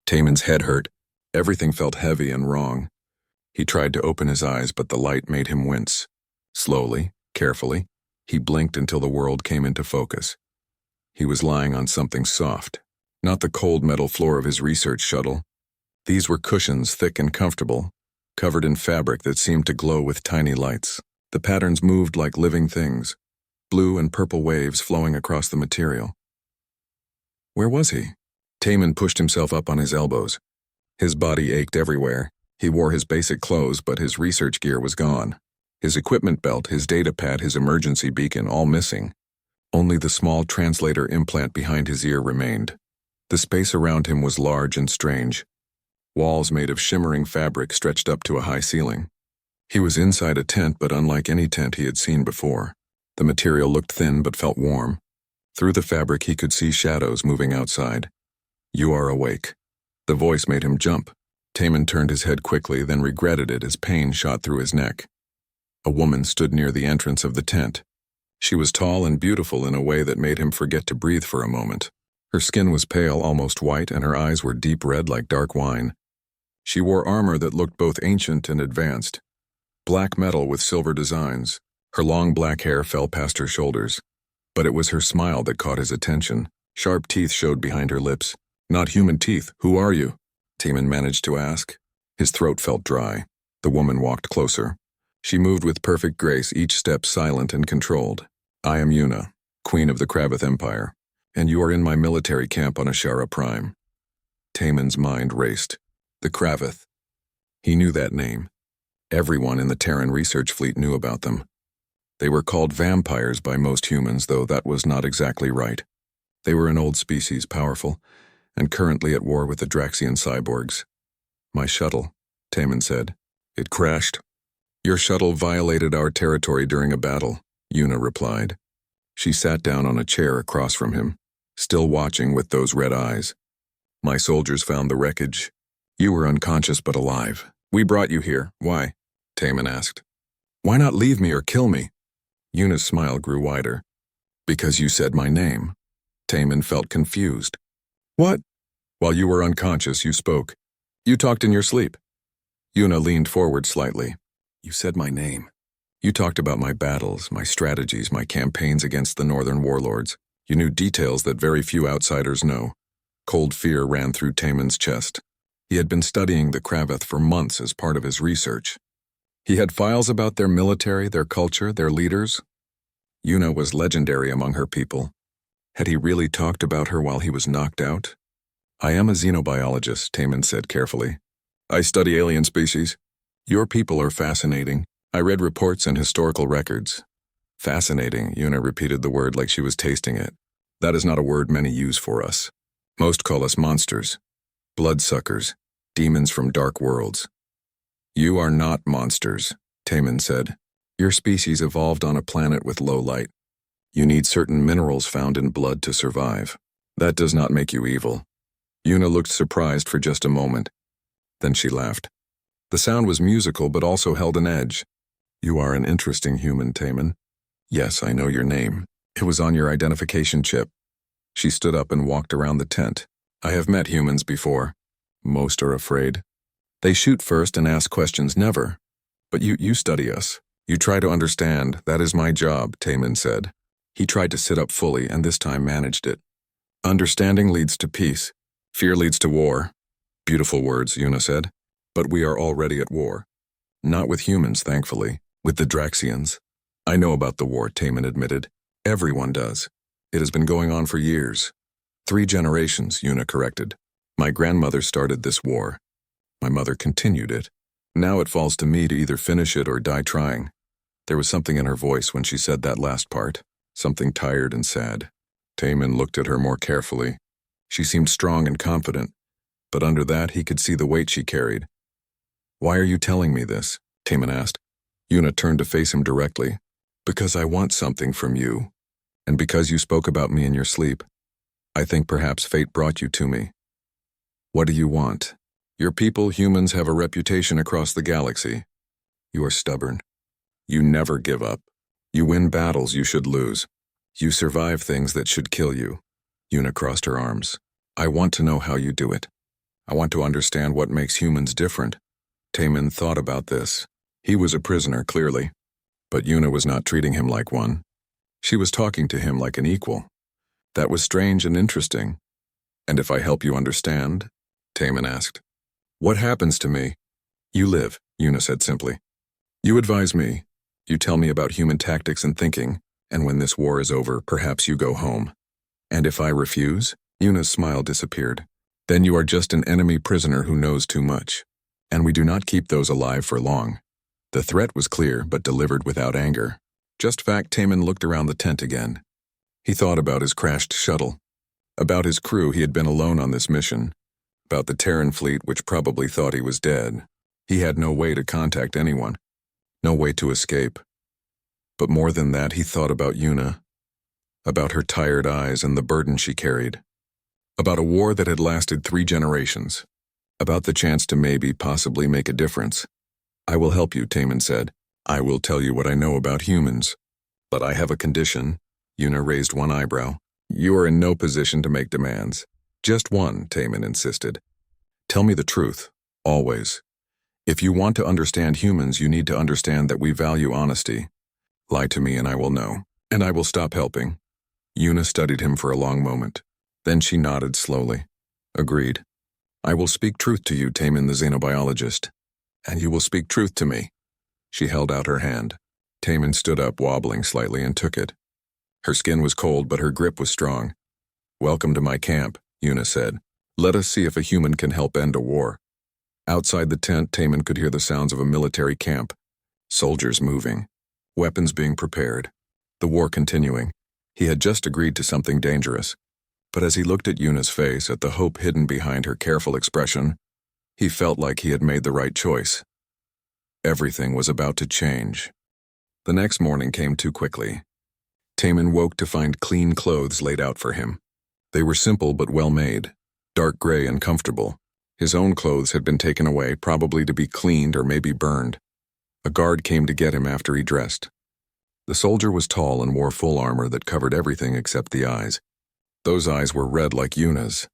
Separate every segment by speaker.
Speaker 1: Taman's head hurt. Everything felt heavy and wrong. He tried to open his eyes, but the light made him wince. Slowly, carefully, he blinked until the world came into focus. He was lying on something soft, not the cold metal floor of his research shuttle. These were cushions, thick and comfortable, covered in fabric that seemed to glow with tiny lights. The patterns moved like living things, blue and purple waves flowing across the material. Where was he? Taman pushed himself up on his elbows. His body ached everywhere. He wore his basic clothes, but his research gear was gone. His equipment belt, his data pad, his emergency beacon, all missing. Only the small translator implant behind his ear remained. The space around him was large and strange. Walls made of shimmering fabric stretched up to a high ceiling. He was inside a tent, but unlike any tent he had seen before. The material looked thin but felt warm. Through the fabric he could see shadows moving outside. "You are awake." The voice made him jump. Taman turned his head quickly, then regretted it as pain shot through his neck. A woman stood near the entrance of the tent. She was tall and beautiful in a way that made him forget to breathe for a moment. Her skin was pale, almost white, and her eyes were deep red like dark wine. She wore armor that looked both ancient and advanced. Black metal with silver designs. Her long black hair fell past her shoulders. But it was her smile that caught his attention. Sharp teeth showed behind her lips. "Not human teeth. Who are you?" Taman managed to ask. His throat felt dry. The woman walked closer. She moved with perfect grace, each step silent and controlled. "I am Yuna, Queen of the Kravith Empire, and you are in my military camp on Ashara Prime." Taman's mind raced. The Kravith. He knew that name. Everyone in the Terran research fleet knew about them. They were called vampires by most humans, though that was not exactly right. They were an old species, powerful, and currently at war with the Draxian cyborgs. "My shuttle," Taman said. "It crashed." "Your shuttle violated our territory during a battle," Yuna replied. She sat down on a chair across from him, still watching with those red eyes. "My soldiers found the wreckage. You were unconscious but alive. We brought you here. Why?" Taman asked. "Why not leave me or kill me?" Yuna's smile grew wider. "Because you said my name." Taman felt confused. "What?" "While you were unconscious, you spoke. You talked in your sleep." Yuna leaned forward slightly. "You said my name. You talked about my battles, my strategies, my campaigns against the northern warlords. You knew details that very few outsiders know." Cold fear ran through Taman's chest. He had been studying the Kravith for months as part of his research. He had files about their military, their culture, their leaders. Yuna was legendary among her people. Had he really talked about her while he was knocked out? "I am a xenobiologist," Taman said carefully. "I study alien species. Your people are fascinating. I read reports and historical records." "Fascinating," Yuna repeated the word like she was tasting it. "That is not a word many use for us. Most call us monsters. Bloodsuckers. Demons from dark worlds." "You are not monsters," Taman said. "Your species evolved on a planet with low light. You need certain minerals found in blood to survive. That does not make you evil." Yuna looked surprised for just a moment. Then she laughed. The sound was musical but also held an edge. "You are an interesting human, Taman. Yes, I know your name. It was on your identification chip." She stood up and walked around the tent. "I have met humans before. Most are afraid. They shoot first and ask questions never. But you study us. You try to understand. That is my job," Taman said. He tried to sit up fully and this time managed it. "Understanding leads to peace. Fear leads to war." "Beautiful words," Yuna said. "But we are already at war. Not with humans, thankfully. With the Draxians." "I know about the war," Taman admitted. "Everyone does. It has been going on for years." 3 generations, Yuna corrected. "My grandmother started this war. My mother continued it. Now it falls to me to either finish it or die trying." There was something in her voice when she said that last part, something tired and sad. Taman looked at her more carefully. She seemed strong and confident, but under that he could see the weight she carried. "Why are you telling me this?" Taman asked. Yuna turned to face him directly. "Because I want something from you, and because you spoke about me in your sleep. I think perhaps fate brought you to me." "What do you want?" "Your people, humans, have a reputation across the galaxy. You are stubborn. You never give up. You win battles you should lose. You survive things that should kill you." Yuna crossed her arms. "I want to know how you do it. I want to understand what makes humans different. Taman thought about this. He was a prisoner, clearly. But Yuna was not treating him like one. She was talking to him like an equal. That was strange and interesting. And if I help you understand? Taman asked. What happens to me? You live, Yuna said simply. You advise me. You tell me about human tactics and thinking, and when this war is over, perhaps you go home. And if I refuse? Yuna's smile disappeared. Then you are just an enemy prisoner who knows too much. And we do not keep those alive for long. The threat was clear, but delivered without anger. Just fact, Taman looked around the tent again. He thought about his crashed shuttle. About his crew, he had been alone on this mission. About the Terran fleet, which probably thought he was dead. He had no way to contact anyone. No way to escape. But more than that, he thought about Yuna. About her tired eyes and the burden she carried. About a war that had lasted 3 generations. About the chance to maybe, possibly make a difference. I will help you, Taman said. I will tell you what I know about humans. But I have a condition. Yuna raised one eyebrow. You are in no position to make demands. Just one, Taman insisted. Tell me the truth, always. If you want to understand humans, you need to understand that we value honesty. Lie to me and I will know, and I will stop helping. Yuna studied him for a long moment. Then she nodded slowly. Agreed. I will speak truth to you, Taman the xenobiologist. And you will speak truth to me. She held out her hand. Taman stood up, wobbling slightly, and took it. Her skin was cold, but her grip was strong. Welcome to my camp, Yuna said. Let us see if a human can help end a war. Outside the tent, Taman could hear the sounds of a military camp. Soldiers moving. Weapons being prepared. The war continuing. He had just agreed to something dangerous. But as he looked at Yuna's face, at the hope hidden behind her careful expression, he felt like he had made the right choice. Everything was about to change. The next morning came too quickly. Taman woke to find clean clothes laid out for him. They were simple but well made, dark gray and comfortable. His own clothes had been taken away, probably to be cleaned or maybe burned. A guard came to get him after he dressed. The soldier was tall and wore full armor that covered everything except the eyes. Those eyes were red like Yuna's.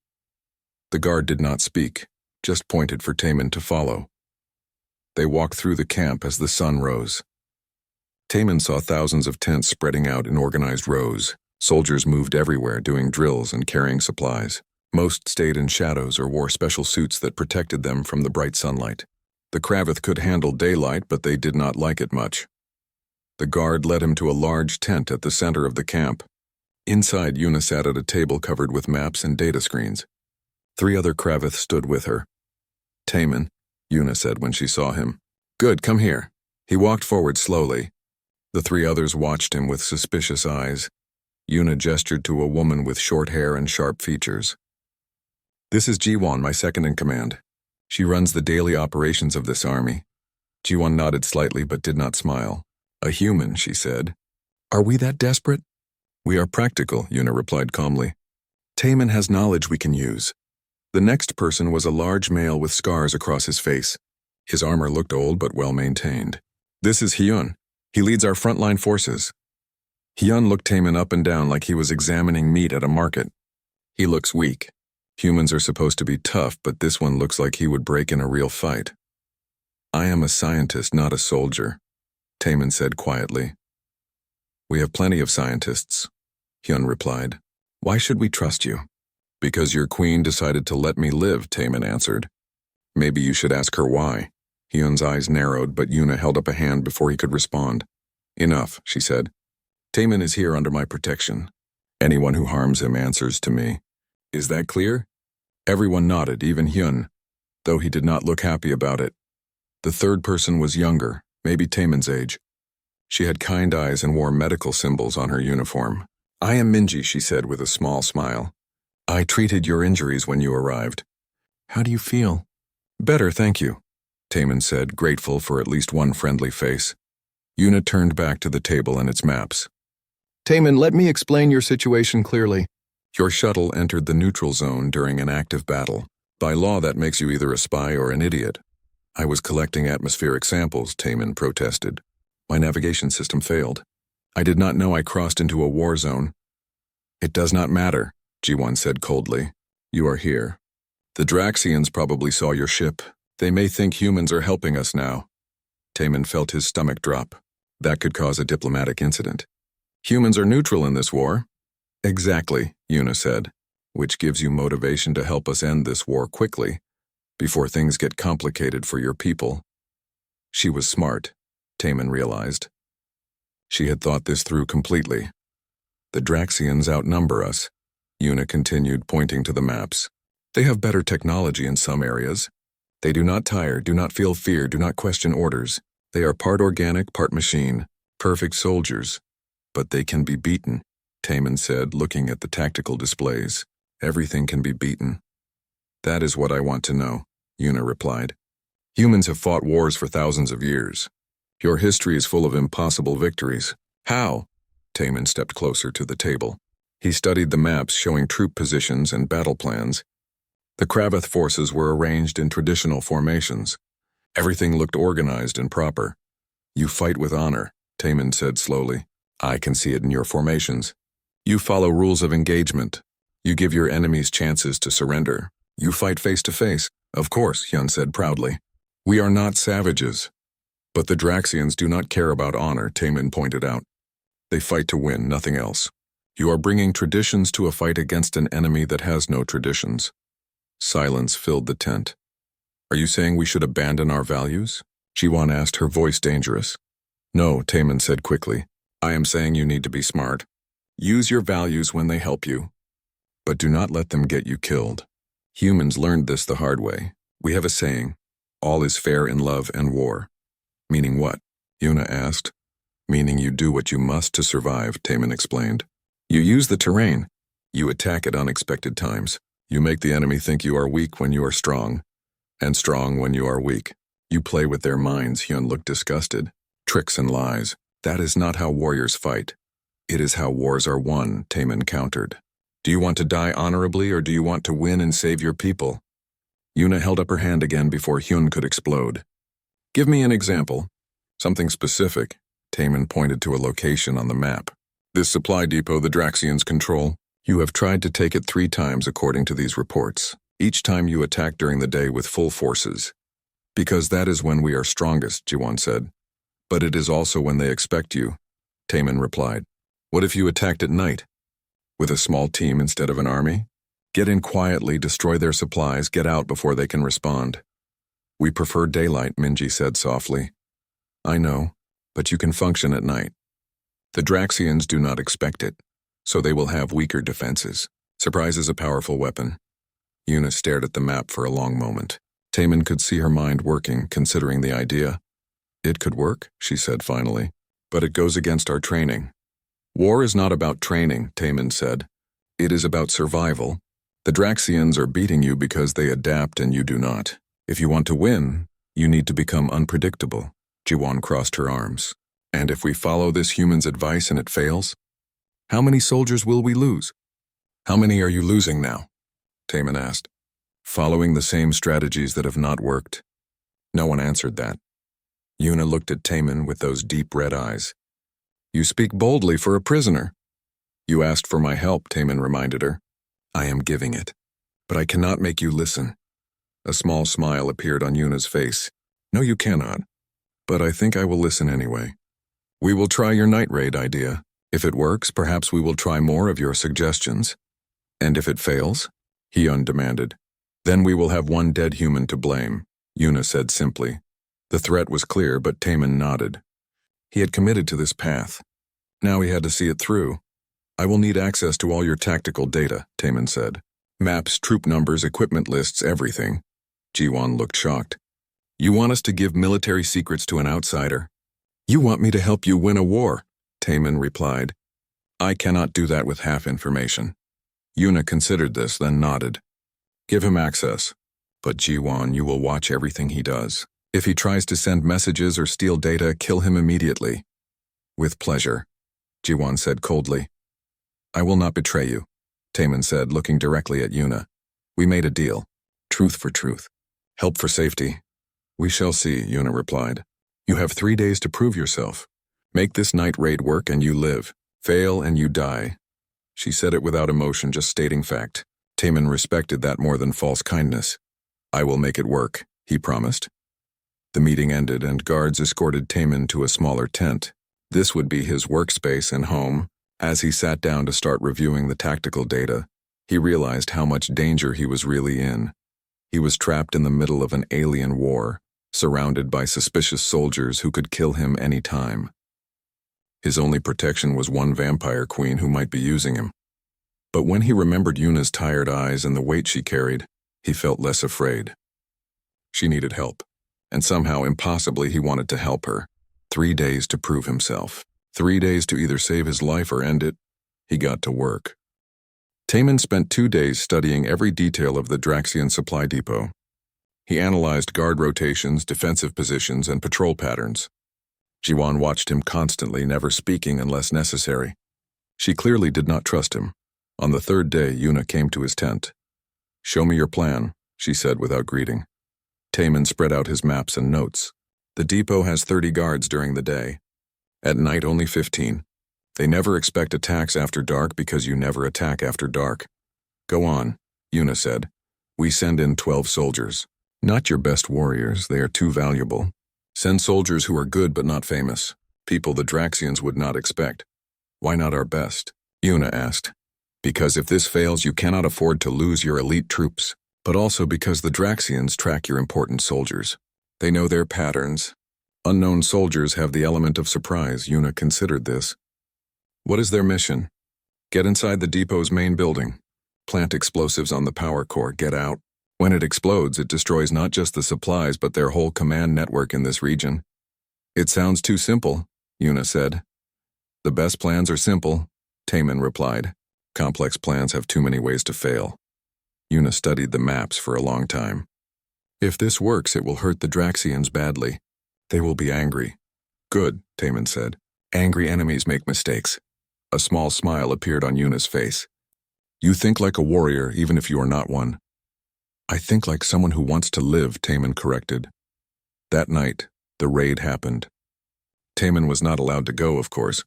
Speaker 1: The guard did not speak, just pointed for Taman to follow. They walked through the camp as the sun rose. Taman saw thousands of tents spreading out in organized rows. Soldiers moved everywhere, doing drills and carrying supplies. Most stayed in shadows or wore special suits that protected them from the bright sunlight. The Kravith could handle daylight, but they did not like it much. The guard led him to a large tent at the center of the camp. Inside, Yuna sat at a table covered with maps and data screens. 3 other Kravith stood with her. Taman, Yuna said when she saw him. Good, come here. He walked forward slowly. The 3 others watched him with suspicious eyes. Yuna gestured to a woman with short hair and sharp features. This is Jiwon, my second in command. She runs the daily operations of this army. Jiwon nodded slightly but did not smile. A human, she said. Are we that desperate? We are practical, Yuna replied calmly. Taman has knowledge we can use. The next person was a large male with scars across his face. His armor looked old but well maintained. This is Hyun. He leads our frontline forces. Hyun looked Taman up and down like he was examining meat at a market. He looks weak. Humans are supposed to be tough, but this one looks like he would break in a real fight. I am a scientist, not a soldier, Taman said quietly. We have plenty of scientists, Hyun replied. Why should we trust you? Because your queen decided to let me live, Taman answered. Maybe you should ask her why. Hyun's eyes narrowed, but Yuna held up a hand before he could respond. Enough, she said. Taman is here under my protection. Anyone who harms him answers to me. Is that clear? Everyone nodded, even Hyun, though he did not look happy about it. The third person was younger, maybe Taman's age. She had kind eyes and wore medical symbols on her uniform. I am Minji, she said with a small smile. I treated your injuries when you arrived. How do you feel? Better, thank you, Taman said, grateful for at least one friendly face. Yuna turned back to the table and its maps. Taman, let me explain your situation clearly. Your shuttle entered the neutral zone during an active battle. By law, that makes you either a spy or an idiot. I was collecting atmospheric samples, Taman protested. My navigation system failed. I did not know I crossed into a war zone. It does not matter, Jiwon said coldly. You are here. The Draxians probably saw your ship. They may think humans are helping us now. Taman felt his stomach drop. That could cause a diplomatic incident. Humans are neutral in this war. Exactly, Yuna said, which gives you motivation to help us end this war quickly, before things get complicated for your people. She was smart, Taman realized. She had thought this through completely. The Draxians outnumber us, Yuna continued, pointing to the maps. They have better technology in some areas. They do not tire, do not feel fear, do not question orders. They are part organic, part machine, perfect soldiers. But they can be beaten, Taman said, looking at the tactical displays. Everything can be beaten. That is what I want to know, Yuna replied. Humans have fought wars for thousands of years. Your history is full of impossible victories. How? Taman stepped closer to the table. He studied the maps showing troop positions and battle plans. The Kravath forces were arranged in traditional formations. Everything looked organized and proper. You fight with honor, Taman said slowly. I can see it in your formations. You follow rules of engagement. You give your enemies chances to surrender. You fight face to face. Of course, Hyun said proudly. We are not savages. But the Draxians do not care about honor, Taman pointed out. They fight to win, nothing else. You are bringing traditions to a fight against an enemy that has no traditions. Silence filled the tent. Are you saying we should abandon our values? Jiwon asked, her voice dangerous. No, Taman said quickly. I am saying you need to be smart. Use your values when they help you. But do not let them get you killed. Humans learned this the hard way. We have a saying, all is fair in love and war. Meaning what? Yuna asked. Meaning you do what you must to survive, Taman explained. You use the terrain. You attack at unexpected times. You make the enemy think you are weak when you are strong, and strong when you are weak. You play with their minds, Hyun looked disgusted. Tricks and lies. That is not how warriors fight. It is how wars are won, Taman countered. Do you want to die honorably or do you want to win and save your people? Yuna held up her hand again before Hyun could explode. Give me an example. Something specific. Taman pointed to a location on the map. This supply depot the Draxians control. You have tried to take it 3 times according to these reports. Each time you attack during the day with full forces. Because that is when we are strongest, Jiwon said. But it is also when they expect you, Taman replied. What if you attacked at night? With a small team instead of an army? Get in quietly, destroy their supplies, get out before they can respond. We prefer daylight, Minji said softly. I know, but you can function at night. The Draxians do not expect it, so they will have weaker defenses. Surprise is a powerful weapon. Yuna stared at the map for a long moment. Taman could see her mind working, considering the idea. It could work, she said finally, but it goes against our training. War is not about training, Taman said. It is about survival. The Draxians are beating you because they adapt and you do not. If you want to win, you need to become unpredictable. Jiwon crossed her arms. And if we follow this human's advice and it fails? How many soldiers will we lose? How many are you losing now? Taman asked. Following the same strategies that have not worked. No one answered that. Yuna looked at Taman with those deep red eyes. You speak boldly for a prisoner. You asked for my help, Taman reminded her. I am giving it. But I cannot make you listen. A small smile appeared on Yuna's face. No, you cannot. But I think I will listen anyway. We will try your night raid idea. If it works, perhaps we will try more of your suggestions. And if it fails? Hyun demanded. Then we will have one dead human to blame, Yuna said simply. The threat was clear, but Taman nodded. He had committed to this path. Now he had to see it through. I will need access to all your tactical data, Taman said. Maps, troop numbers, equipment lists, everything. Jiwon looked shocked. You want us to give military secrets to an outsider? You want me to help you win a war, Taman replied. I cannot do that with half information. Yuna considered this, then nodded. Give him access. But Jiwon, you will watch everything he does. If he tries to send messages or steal data, kill him immediately. With pleasure, Jiwon said coldly. I will not betray you, Taman said, looking directly at Yuna. We made a deal. Truth for truth. Help for safety. We shall see, Yuna replied. You have 3 days to prove yourself. Make this night raid work and you live. Fail and you die. She said it without emotion, just stating fact. Taman respected that more than false kindness. "I will make it work," he promised. The meeting ended and guards escorted Taman to a smaller tent. This would be his workspace and home. As he sat down to start reviewing the tactical data, he realized how much danger he was really in. He was trapped in the middle of an alien war, surrounded by suspicious soldiers who could kill him any time. His only protection was one vampire queen who might be using him. But when he remembered Yuna's tired eyes and the weight she carried, he felt less afraid. She needed help, and somehow impossibly he wanted to help her. 3 days to prove himself. 3 days to either save his life or end it. He got to work. Taman spent 2 days studying every detail of the Draxian supply depot. He analyzed guard rotations, defensive positions, and patrol patterns. Jiwan watched him constantly, never speaking unless necessary. She clearly did not trust him. On the 3rd day, Yuna came to his tent. "Show me your plan," she said without greeting. Taman spread out his maps and notes. "The depot has 30 guards during the day. At night, only 15. They never expect attacks after dark because you never attack after dark." "Go on," Yuna said. "We send in 12 soldiers. Not your best warriors, they are too valuable. Send soldiers who are good but not famous. People the Draxians would not expect." "Why not our best?" Yuna asked. "Because if this fails, you cannot afford to lose your elite troops, but also because the Draxians track your important soldiers. They know their patterns. Unknown soldiers have the element of surprise." Yuna considered this. "What is their mission?" "Get inside the depot's main building. Plant explosives on the power core. Get out. When it explodes, it destroys not just the supplies but their whole command network in this region." "It sounds too simple," Yuna said. "The best plans are simple," Taman replied. "Complex plans have too many ways to fail." Yuna studied the maps for a long time. "If this works, it will hurt the Draxians badly. They will be angry." "Good," Taman said. "Angry enemies make mistakes." A small smile appeared on Yuna's face. "You think like a warrior, even if you are not one." "I think like someone who wants to live," Taman corrected. That night, the raid happened. Taman was not allowed to go, of course.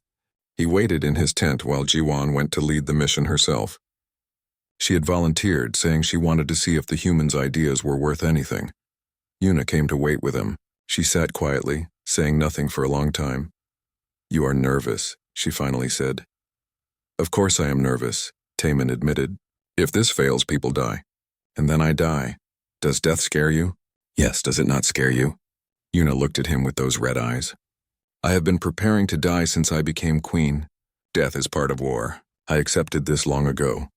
Speaker 1: He waited in his tent while Jiwan went to lead the mission herself. She had volunteered, saying she wanted to see if the humans' ideas were worth anything. Yuna came to wait with him. She sat quietly, saying nothing for a long time. "You are nervous," she finally said. "Of course I am nervous," Taman admitted. "If this fails, people die. And then I die. Does death scare you?" "Yes, does it not scare you?" Yuna looked at him with those red eyes. "I have been preparing to die since I became queen. Death is part of war. I accepted this long ago."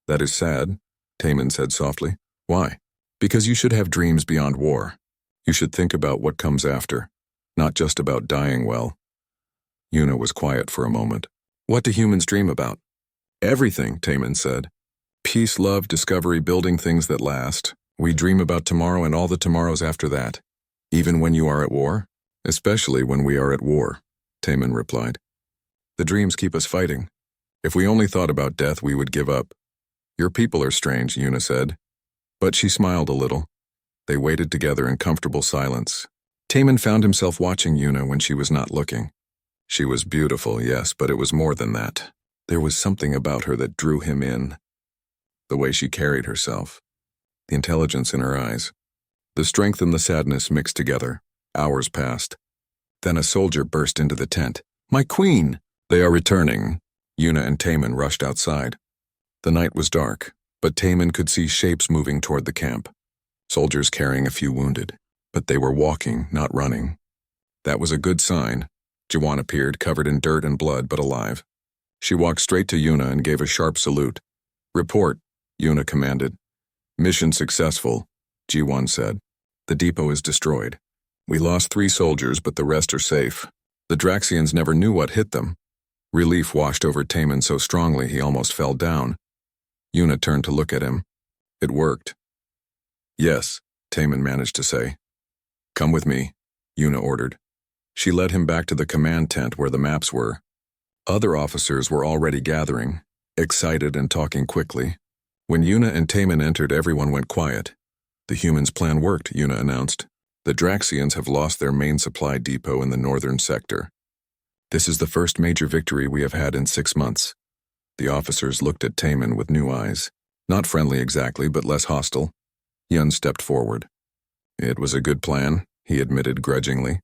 Speaker 1: "That is sad," Taman said softly. "Why?" "Because you should have dreams beyond war. You should think about what comes after, not just about dying well." Yuna was quiet for a moment. "What do humans dream about?" "Everything," Taman said. "Peace, love, discovery, building things that last. We dream about tomorrow and all the tomorrows after that." "Even when you are at war?" "Especially when we are at war," Taman replied. "The dreams keep us fighting. If we only thought about death, we would give up." "Your people are strange," Yuna said. But she smiled a little. They waited together in comfortable silence. Taman found himself watching Yuna when she was not looking. She was beautiful, yes, but it was more than that. There was something about her that drew him in. The way she carried herself. The intelligence in her eyes. The strength and the sadness mixed together. Hours passed. Then a soldier burst into the tent. "My queen!" "They are returning." Yuna and Taman rushed outside. The night was dark, but Taman could see shapes moving toward the camp. Soldiers carrying a few wounded, but they were walking, not running. That was a good sign. Jiwan appeared, covered in dirt and blood, but alive. She walked straight to Yuna and gave a sharp salute. "Report," Yuna commanded. "Mission successful," Jiwan said. "The depot is destroyed. We lost 3 soldiers, but the rest are safe. The Draxians never knew what hit them." Relief washed over Taman so strongly he almost fell down. Yuna turned to look at him. "It worked." "Yes," Taman managed to say. "Come with me," Yuna ordered. She led him back to the command tent where the maps were. Other officers were already gathering, excited and talking quickly. When Yuna and Taman entered, everyone went quiet. "The humans' plan worked," Yuna announced. "The Draxians have lost their main supply depot in the northern sector. This is the first major victory we have had in 6 months." The officers looked at Taman with new eyes. Not friendly exactly, but less hostile. Yun stepped forward. It was a good plan, he admitted grudgingly.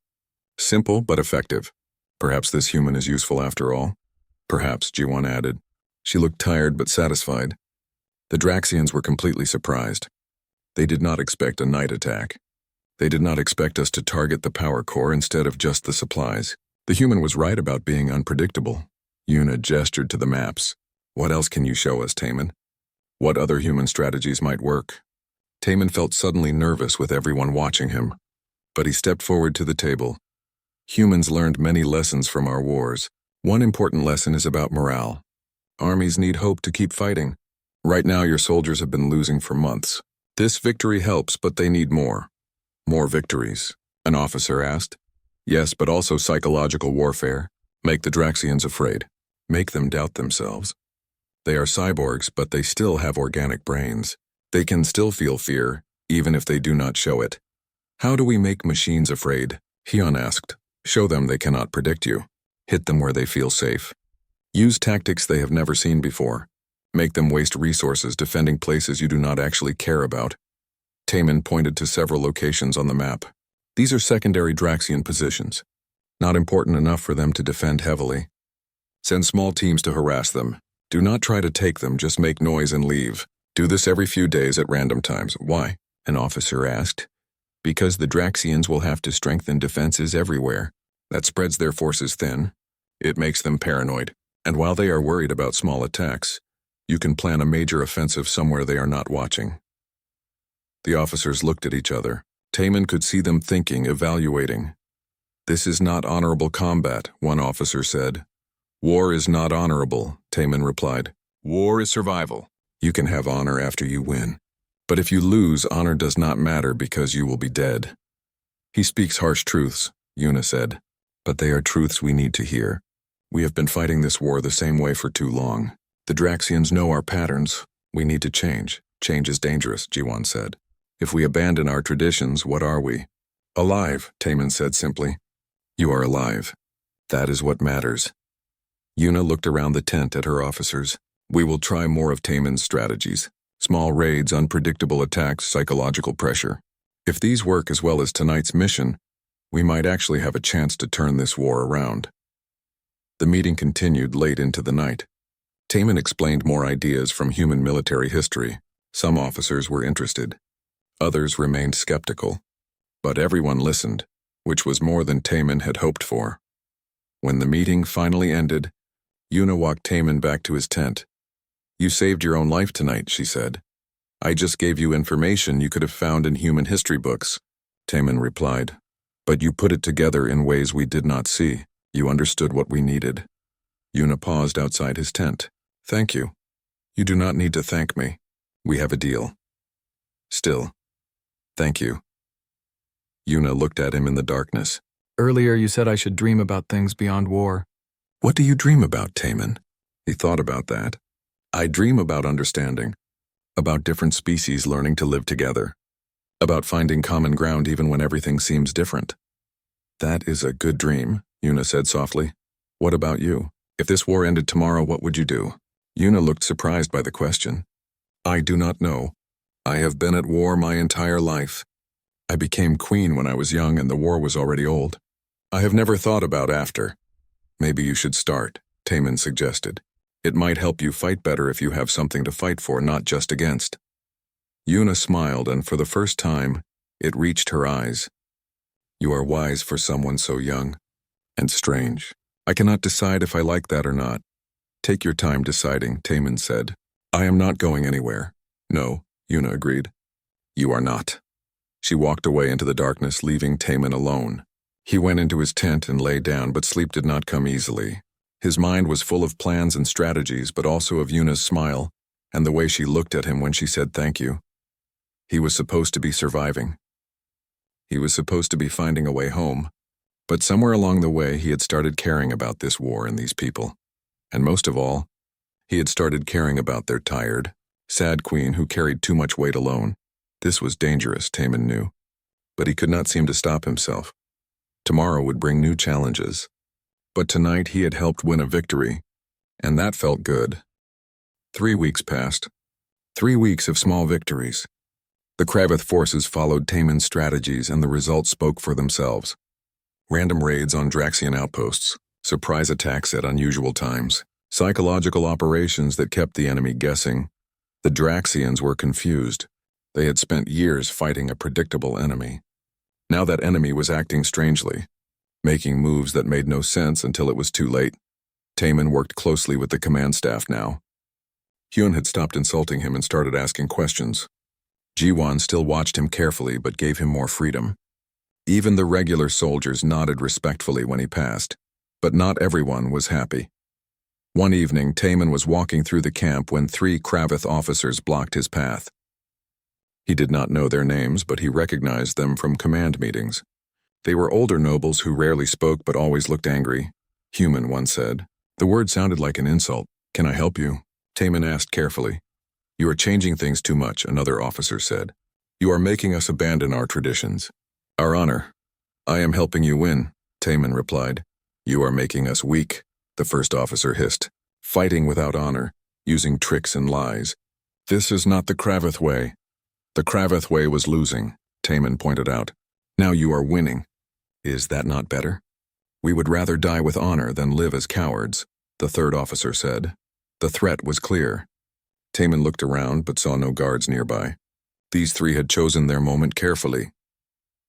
Speaker 1: Simple, but effective. Perhaps this human is useful after all. Perhaps, Ji-won added. She looked tired but satisfied. The Draxians were completely surprised. They did not expect a night attack. They did not expect us to target the power core instead of just the supplies. The human was right about being unpredictable. Yuna gestured to the maps. What else can you show us, Taemin? What other human strategies might work? Taemin felt suddenly nervous with everyone watching him. But he stepped forward to the table. Humans learned many lessons from our wars. One important lesson is about morale. Armies need hope to keep fighting. Right now your soldiers have been losing for months. This victory helps, but they need more. More victories, an officer asked. Yes, but also psychological warfare. Make the Draxians afraid. Make them doubt themselves. They are cyborgs, but they still have organic brains. They can still feel fear, even if they do not show it. How do we make machines afraid? Hyun asked. Show them they cannot predict you. Hit them where they feel safe. Use tactics they have never seen before. Make them waste resources defending places you do not actually care about. Taemin pointed to several locations on the map. These are secondary Draxian positions. Not important enough for them to defend heavily. Send small teams to harass them. Do not try to take them, just make noise and leave. Do this every few days at random times. Why? An officer asked. Because the Draxians will have to strengthen defenses everywhere. That spreads their forces thin. It makes them paranoid. And while they are worried about small attacks, you can plan a major offensive somewhere they are not watching. The officers looked at each other. Taemin could see them thinking, evaluating. This is not honorable combat, one officer said. War is not honorable, Taemin replied. War is survival. You can have honor after you win. But if you lose, honor does not matter because you will be dead. He speaks harsh truths, Yuna said. But they are truths we need to hear. We have been fighting this war the same way for too long. The Draxians know our patterns. We need to change. Change is dangerous, Ji-won said. If we abandon our traditions, what are we? Alive, Taemin said simply. You are alive. That is what matters. Yuna looked around the tent at her officers. We will try more of Taemin's strategies. Small raids, unpredictable attacks, psychological pressure. If these work as well as tonight's mission, we might actually have a chance to turn this war around. The meeting continued late into the night. Taemin explained more ideas from human military history. Some officers were interested. Others remained skeptical. But everyone listened, which was more than Taemin had hoped for. When the meeting finally ended, Yuna walked Taemin back to his tent. You saved your own life tonight, she said. I just gave you information you could have found in human history books, Taemin replied. But you put it together in ways we did not see. You understood what we needed. Yuna paused outside his tent. Thank you. You do not need to thank me. We have a deal. Still, thank you. Yuna looked at him in the darkness.
Speaker 2: Earlier you said I should dream about things beyond war.
Speaker 1: What do you dream about, Taemin? He thought about that. I dream about understanding. About different species learning to live together. About finding common ground even when everything seems different. That is a good dream, Yuna said softly. What about you? If this war ended tomorrow, what would you do? Yuna looked surprised by the question. I do not know. I have been at war my entire life. I became queen when I was young and the war was already old. I have never thought about after. Maybe you should start, Taemin suggested. It might help you fight better if you have something to fight for, not just against. Yuna smiled, and for the first time, it reached her eyes. You are wise for someone so young. And strange. I cannot decide if I like that or not. Take your time deciding, Taemin said. I am not going anywhere. No, Yuna agreed. You are not. She walked away into the darkness, leaving Taemin alone. He went into his tent and lay down, but sleep did not come easily. His mind was full of plans and strategies, but also of Yuna's smile and the way she looked at him when she said thank you. He was supposed to be surviving. He was supposed to be finding a way home. But somewhere along the way, he had started caring about this war and these people. And most of all, he had started caring about their tired, sad queen who carried too much weight alone. This was dangerous, Taemin knew. But he could not seem to stop himself. Tomorrow would bring new challenges. But tonight he had helped win a victory, and that felt good. 3 weeks passed. 3 weeks of small victories. The Kravith forces followed Taman's strategies and the results spoke for themselves. Random raids on Draxian outposts, surprise attacks at unusual times, psychological operations that kept the enemy guessing. The Draxians were confused. They had spent years fighting a predictable enemy. Now that enemy was acting strangely, making moves that made no sense until it was too late. Taman worked closely with the command staff now. Hyun had stopped insulting him and started asking questions. Jiwon still watched him carefully but gave him more freedom. Even the regular soldiers nodded respectfully when he passed, but not everyone was happy. One evening, Taman was walking through the camp when 3 Kravith officers blocked his path. He did not know their names, but he recognized them from command meetings. They were older nobles who rarely spoke but always looked angry. Human, one said. The word sounded like an insult. Can I help you? Taman asked carefully. You are changing things too much, another officer said. You are making us abandon our traditions. Our honor. I am helping you win, Taman replied. You are making us weak, the first officer hissed. Fighting without honor, using tricks and lies. This is not the Kravith way. The Kravith way was losing, Taman pointed out. Now you are winning. Is that not better? We would rather die with honor than live as cowards, the third officer said. The threat was clear. Taman looked around but saw no guards nearby. These 3 had chosen their moment carefully.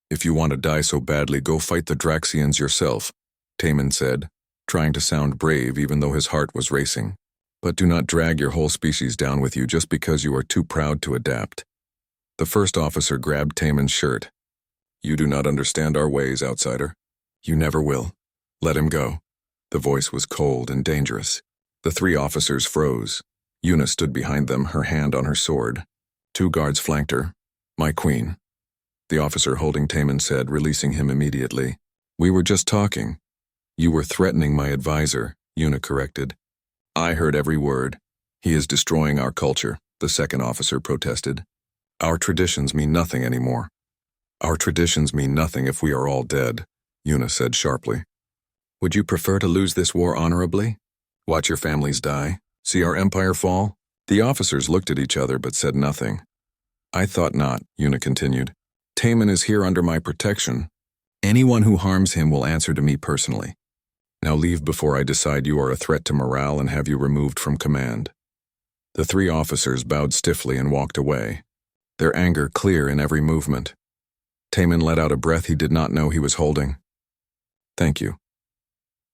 Speaker 1: If you want to die so badly, go fight the Draxians yourself, Taman said, trying to sound brave even though his heart was racing. But do not drag your whole species down with you just because you are too proud to adapt. The first officer grabbed Taman's shirt. You do not understand our ways, outsider. You never will. Let him go. The voice was cold and dangerous. The 3 officers froze. Yuna stood behind them, her hand on her sword. 2 guards flanked her. My queen. The officer holding Taman said, releasing him immediately. We were just talking. You were threatening my advisor, Yuna corrected. I heard every word. He is destroying our culture, the second officer protested. Our traditions mean nothing anymore. Our traditions mean nothing if we are all dead, Yuna said sharply. Would you prefer to lose this war honorably? Watch your families die? See our empire fall? The officers looked at each other but said nothing. I thought not, Yuna continued. Taman is here under my protection. Anyone who harms him will answer to me personally. Now leave before I decide you are a threat to morale and have you removed from command. The 3 officers bowed stiffly and walked away, their anger clear in every movement. Taman let out a breath he did not know he was holding. Thank you.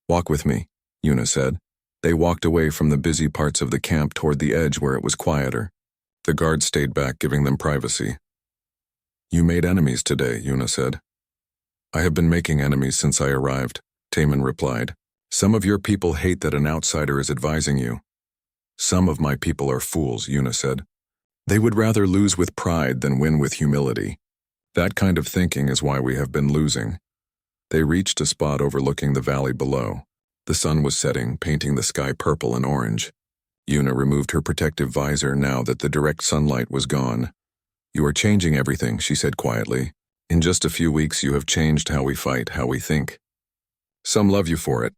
Speaker 1: Walk with me, Yuna said. They walked away from the busy parts of the camp toward the edge where it was quieter. The guards stayed back, giving them privacy. You made enemies today, Yuna said. I have been making enemies since I arrived, Taman replied. Some of your people hate that an outsider is advising you. Some of my people are fools, Yuna said. They would rather lose with pride than win with humility. That kind of thinking is why we have been losing. They reached a spot overlooking the valley below. The sun was setting, painting the sky purple and orange. Yuna removed her protective visor now that the direct sunlight was gone. You are changing everything, she said quietly. In just a few weeks you have changed how we fight, how we think. Some love you for it.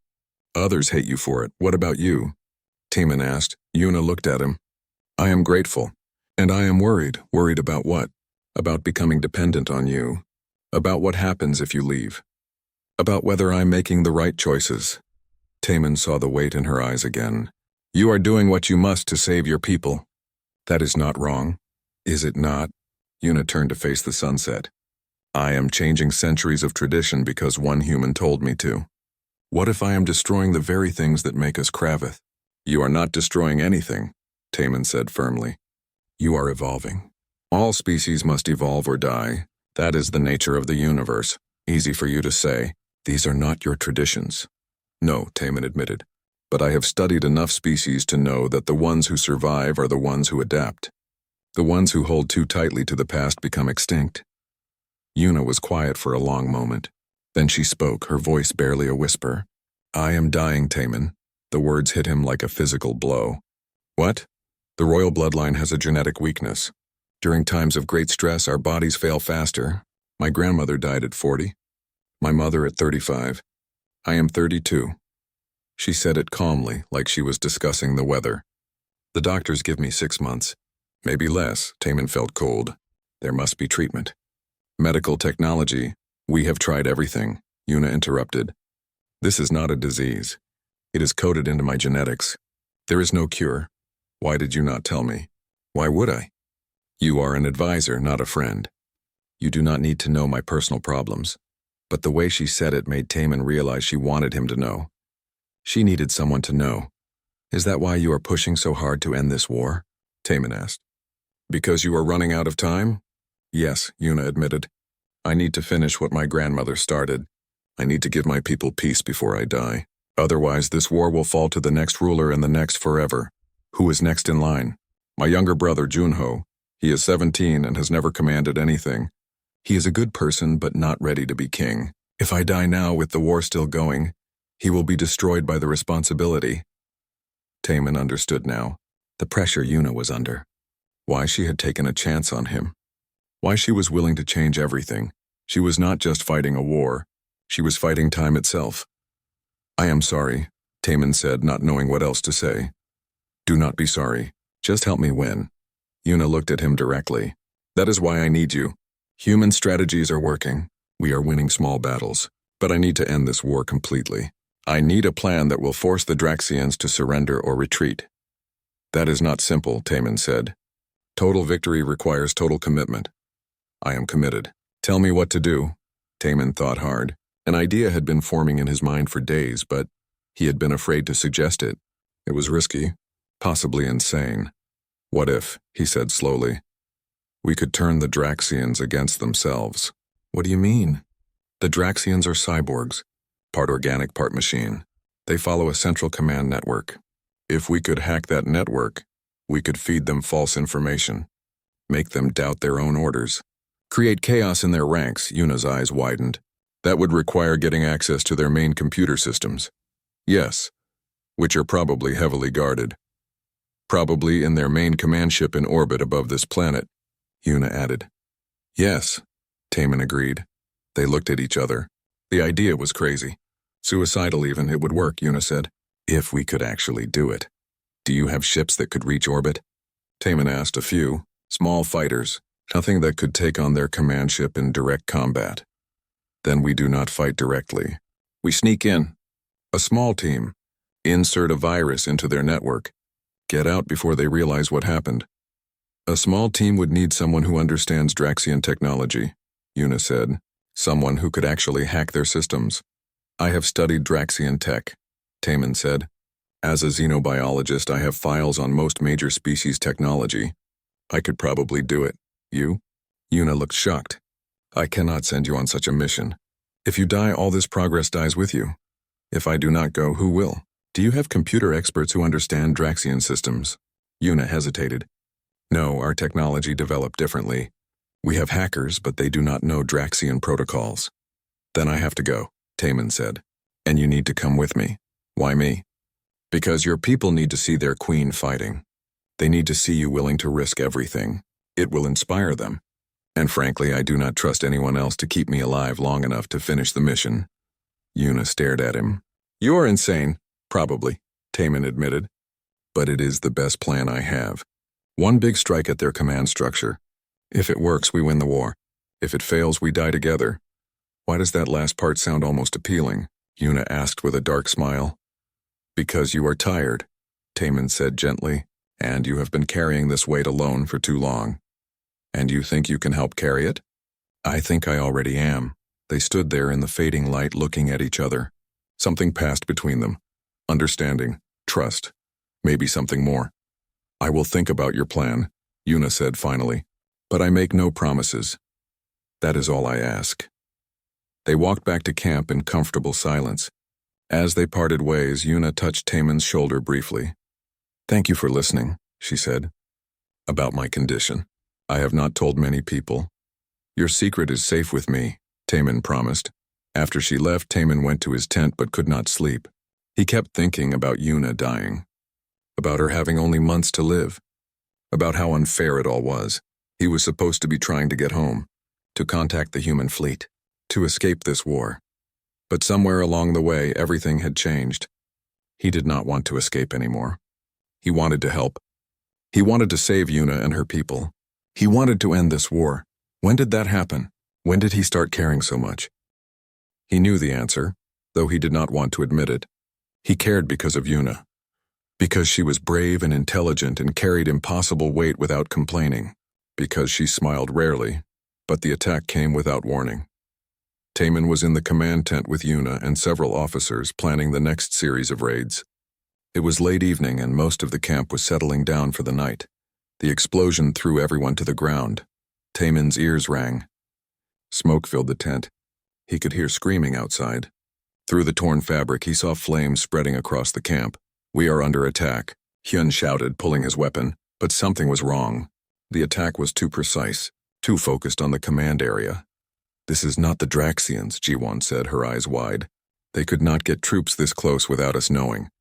Speaker 1: Others hate you for it. What about you? Taman asked. Yuna looked at him. I am grateful. And I am worried. Worried about what? About becoming dependent on you. About what happens if you leave. About whether I'm making the right choices. Taman saw the weight in her eyes again. You are doing what you must to save your people. That is not wrong. Is it not? Yuna turned to face the sunset. I am changing centuries of tradition because one human told me to. What if I am destroying the very things that make us Kravith? You are not destroying anything, Taman said firmly. You are evolving. All species must evolve or die. That is the nature of the universe. Easy for you to say. These are not your traditions. No, Taman admitted. But I have studied enough species to know that the ones who survive are the ones who adapt. The ones who hold too tightly to the past become extinct. Yuna was quiet for a long moment. Then she spoke, her voice barely a whisper. I am dying, Taman. The words hit him like a physical blow. What? The royal bloodline has a genetic weakness. During times of great stress, our bodies fail faster. My grandmother died at 40. My mother at 35. I am 32. She said it calmly, like she was discussing the weather. The doctors give me 6 months. Maybe less, Taman felt cold. There must be treatment. Medical technology. We have tried everything, Yuna interrupted. This is not a disease. It is coded into my genetics. There is no cure. Why did you not tell me? Why would I? You are an advisor, not a friend. You do not need to know my personal problems. But the way she said it made Taman realize she wanted him to know. She needed someone to know. Is that why you are pushing so hard to end this war? Taman asked. Because you are running out of time? Yes, Yuna admitted. I need to finish what my grandmother started. I need to give my people peace before I die. Otherwise, this war will fall to the next ruler and the next forever. Who is next in line? My younger brother, Junho. He is 17 and has never commanded anything. He is a good person, but not ready to be king. If I die now with the war still going, he will be destroyed by the responsibility. Taman understood now. The pressure Yuna was under. Why she had taken a chance on him. Why she was willing to change everything. She was not just fighting a war. She was fighting time itself. I am sorry, Taman said, not knowing what else to say. Do not be sorry. Just help me win. Yuna looked at him directly. That is why I need you. Human strategies are working. We are winning small battles. But I need to end this war completely. I need a plan that will force the Draxians to surrender or retreat. That is not simple, Taman said. Total victory requires total commitment. I am committed. Tell me what to do. Taman thought hard. An idea had been forming in his mind for days, but he had been afraid to suggest it. It was risky, possibly insane. What if, he said slowly, we could turn the Draxians against themselves? What do you mean? The Draxians are cyborgs, part organic, part machine. They follow a central command network. If we could hack that network, we could feed them false information, make them doubt their own orders, create chaos in their ranks. Yuna's eyes widened. That would require getting access to their main computer systems. Yes, which are probably heavily guarded. Probably in their main command ship in orbit above this planet, Yuna added. Yes, Taman agreed. They looked at each other. The idea was crazy. Suicidal even, it would work, Yuna said. If we could actually do it. Do you have ships that could reach orbit? Taman asked. A few. Small fighters. Nothing that could take on their command ship in direct combat. Then we do not fight directly. We sneak in. A small team. Insert a virus into their network. Get out before they realize what happened. A small team would need someone who understands Draxian technology, Yuna said. Someone who could actually hack their systems. I have studied Draxian tech, Taman said. As a xenobiologist, I have files on most major species technology. I could probably do it. You? Yuna looked shocked. I cannot send you on such a mission. If you die, all this progress dies with you. If I do not go, who will? Do you have computer experts who understand Draxian systems? Yuna hesitated. No, our technology developed differently. We have hackers, but they do not know Draxian protocols. Then I have to go, Taman said. And you need to come with me. Why me? Because your people need to see their queen fighting. They need to see you willing to risk everything. It will inspire them. And frankly, I do not trust anyone else to keep me alive long enough to finish the mission. Yuna stared at him. You are insane. Probably, Taman admitted. But it is the best plan I have. One big strike at their command structure. If it works, we win the war. If it fails, we die together. Why does that last part sound almost appealing? Yuna asked with a dark smile. Because you are tired, Taman said gently, and you have been carrying this weight alone for too long. And you think you can help carry it? I think I already am. They stood there in the fading light looking at each other. Something passed between them. Understanding, trust, maybe something more. I will think about your plan, Yuna said finally, but I make no promises. That is all I ask. They walked back to camp in comfortable silence. As they parted ways, Yuna touched Taman's shoulder briefly. Thank you for listening, she said. About my condition. I have not told many people. Your secret is safe with me, Taman promised. After she left, Taman went to his tent but could not sleep. He kept thinking about Yuna dying. About her having only months to live. About how unfair it all was. He was supposed to be trying to get home, to contact the human fleet, to escape this war. But somewhere along the way, everything had changed. He did not want to escape anymore. He wanted to help. He wanted to save Yuna and her people. He wanted to end this war. When did that happen? When did he start caring so much? He knew the answer, though he did not want to admit it. He cared because of Yuna. Because she was brave and intelligent and carried impossible weight without complaining. Because she smiled rarely, but the attack came without warning. Taman was in the command tent with Yuna and several officers planning the next series of raids. It was late evening and most of the camp was settling down for the night. The explosion threw everyone to the ground. Taman's ears rang. Smoke filled the tent. He could hear screaming outside. Through the torn fabric, he saw flames spreading across the camp. "We are under attack," Hyun shouted, pulling his weapon, but something was wrong. The attack was too precise, too focused on the command area. "This is not the Draxians," Jiwon said, her eyes wide. "They could not get troops this close without us knowing."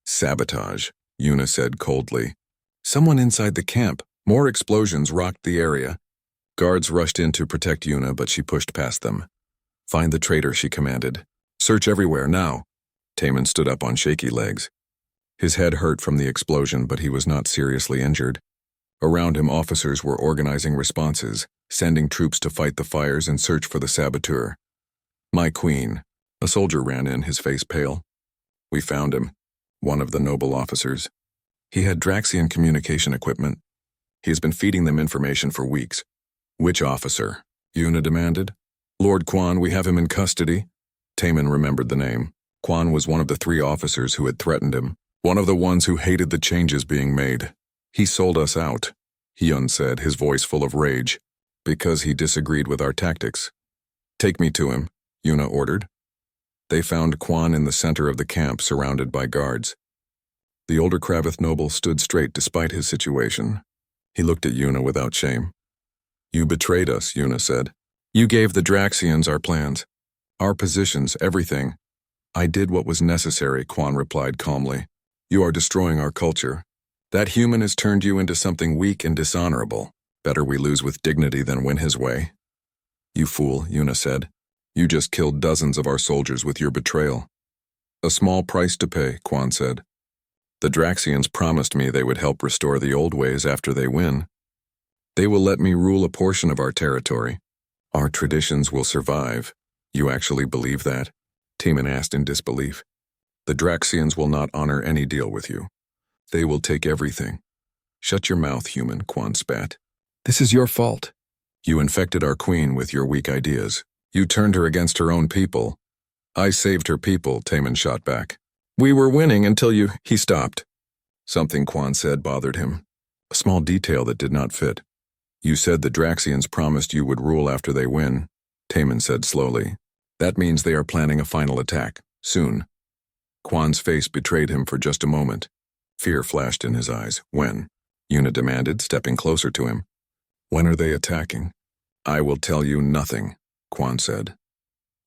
Speaker 1: "Sabotage," Yuna said coldly. "Someone inside the camp." More explosions rocked the area. Guards rushed in to protect Yuna, but she pushed past them. "Find the traitor," she commanded. "Search everywhere, now." Taman stood up on shaky legs. His head hurt from the explosion, but he was not seriously injured. Around him, officers were organizing responses, sending troops to fight the fires and search for the saboteur. "My queen." A soldier ran in, his face pale. "We found him," one of the noble officers. "He had Draxian communication equipment. He has been feeding them information for weeks." "Which officer?" Yuna demanded. "Lord Quan, we have him in custody." Taman remembered the name. Quan was one of the 3 officers who had threatened him, one of the ones who hated the changes being made. "He sold us out," Hyun said, his voice full of rage, "because he disagreed with our tactics." "Take me to him," Yuna ordered. They found Quan in the center of the camp, surrounded by guards. The older Kravith noble stood straight despite his situation. He looked at Yuna without shame. "You betrayed us," Yuna said. "You gave the Draxians our plans, our positions, everything." "I did what was necessary," Quan replied calmly. "You are destroying our culture. That human has turned you into something weak and dishonorable. Better we lose with dignity than win his way." "You fool," Yuna said. "You just killed dozens of our soldiers with your betrayal." "A small price to pay," Quan said. "The Draxians promised me they would help restore the old ways after they win. They will let me rule a portion of our territory. Our traditions will survive." "You actually believe that?" Taman asked in disbelief. "The Draxians will not honor any deal with you. They will take everything." "Shut your mouth, human," Quan spat. "This is your fault. You infected our queen with your weak ideas. You turned her against her own people." "I saved her people," Taman shot back. "We were winning until you—" He stopped. Something Quan said bothered him. A small detail that did not fit. "You said the Draxians promised you would rule after they win," Taman said slowly. "That means they are planning a final attack, soon." Quan's face betrayed him for just a moment. Fear flashed in his eyes. "When?" Yuna demanded, stepping closer to him. "When are they attacking?" "I will tell you nothing," Quan said.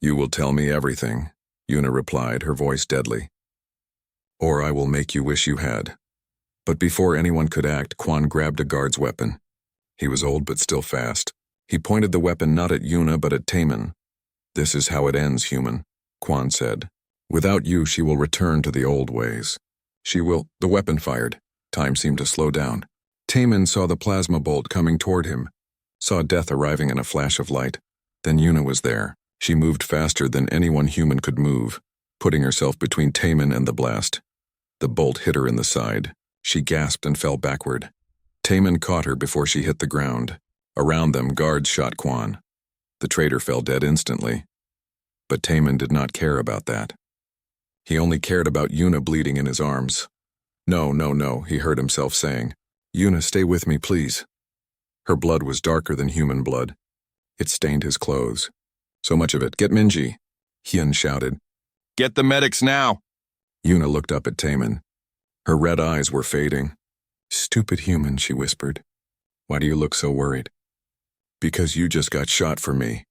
Speaker 1: "You will tell me everything," Yuna replied, her voice deadly. "Or I will make you wish you had." But before anyone could act, Quan grabbed a guard's weapon. He was old but still fast. He pointed the weapon not at Yuna but at Taman. "This is how it ends, human," Quan said. "Without you, she will return to the old ways. She will—" The weapon fired. Time seemed to slow down. Taman saw the plasma bolt coming toward him, saw death arriving in a flash of light. Then Yuna was there. She moved faster than anyone human could move, putting herself between Taman and the blast. The bolt hit her in the side. She gasped and fell backward. Taman caught her before she hit the ground. Around them, guards shot Quan. The traitor fell dead instantly. But Taman did not care about that. He only cared about Yuna bleeding in his arms. "No, no, no," he heard himself saying. "Yuna, stay with me, please." Her blood was darker than human blood. It stained his clothes. So much of it. "Get Minji," Hyun shouted. "Get the medics now!" Yuna looked up at Taman. Her red eyes were fading. "Stupid human," she whispered. "Why do you look so worried?" "Because you just got shot for me,"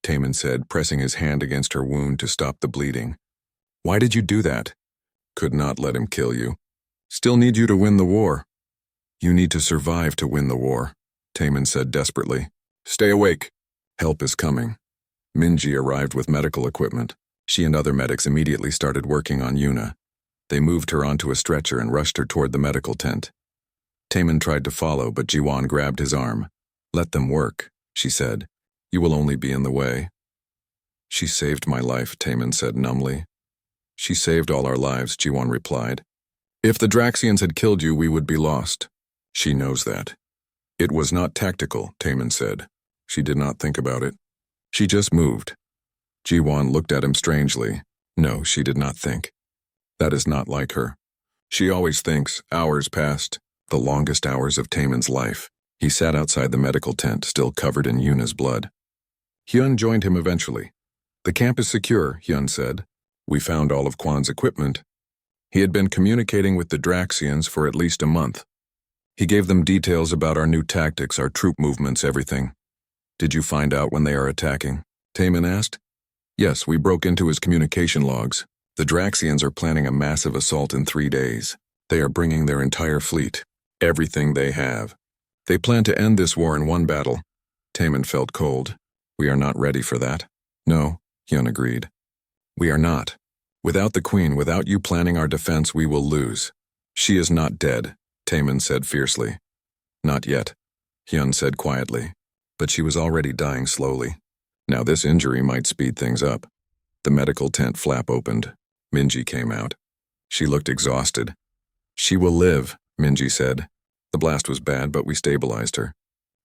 Speaker 1: Taman said, pressing his hand against her wound to stop the bleeding. "Why did you do that?" "Could not let him kill you. Still need you to win the war." "You need to survive to win the war," Taman said desperately. "Stay awake. Help is coming." Minji arrived with medical equipment. She and other medics immediately started working on Yuna. They moved her onto a stretcher and rushed her toward the medical tent. Taman tried to follow, but Jiwan grabbed his arm. "Let them work," she said. "You will only be in the way." "She saved my life," Taman said numbly. "She saved all our lives," Jiwan replied. "If the Draxians had killed you, we would be lost. She knows that." "It was not tactical," Taman said. She did not think about it. She just moved. Jiwan looked at him strangely. No, she did not think. That is not like her. She always thinks. Hours passed, the longest hours of Taman's life. He sat outside the medical tent, still covered in Yuna's blood. Hyun joined him eventually. "The camp is secure," Hyun said. "We found all of Kwan's equipment." He had been communicating with the Draxians for at least a month. He gave them details about our new tactics, our troop movements, everything. "Did you find out when they are attacking?" Taman asked. "Yes, we broke into his communication logs. The Draxians are planning a massive assault in 3 days. They are bringing their entire fleet, everything they have. They plan to end this war in one battle." Taman felt cold. "We are not ready for that." "No," Hyun agreed. "We are not. Without the Queen, without you planning our defense, we will lose." "She is not dead," Taman said fiercely. "Not yet," Hyun said quietly. "But she was already dying slowly. Now this injury might speed things up." The medical tent flap opened. Minji came out. She looked exhausted. "She will live," Minji said. "The blast was bad, but we stabilized her.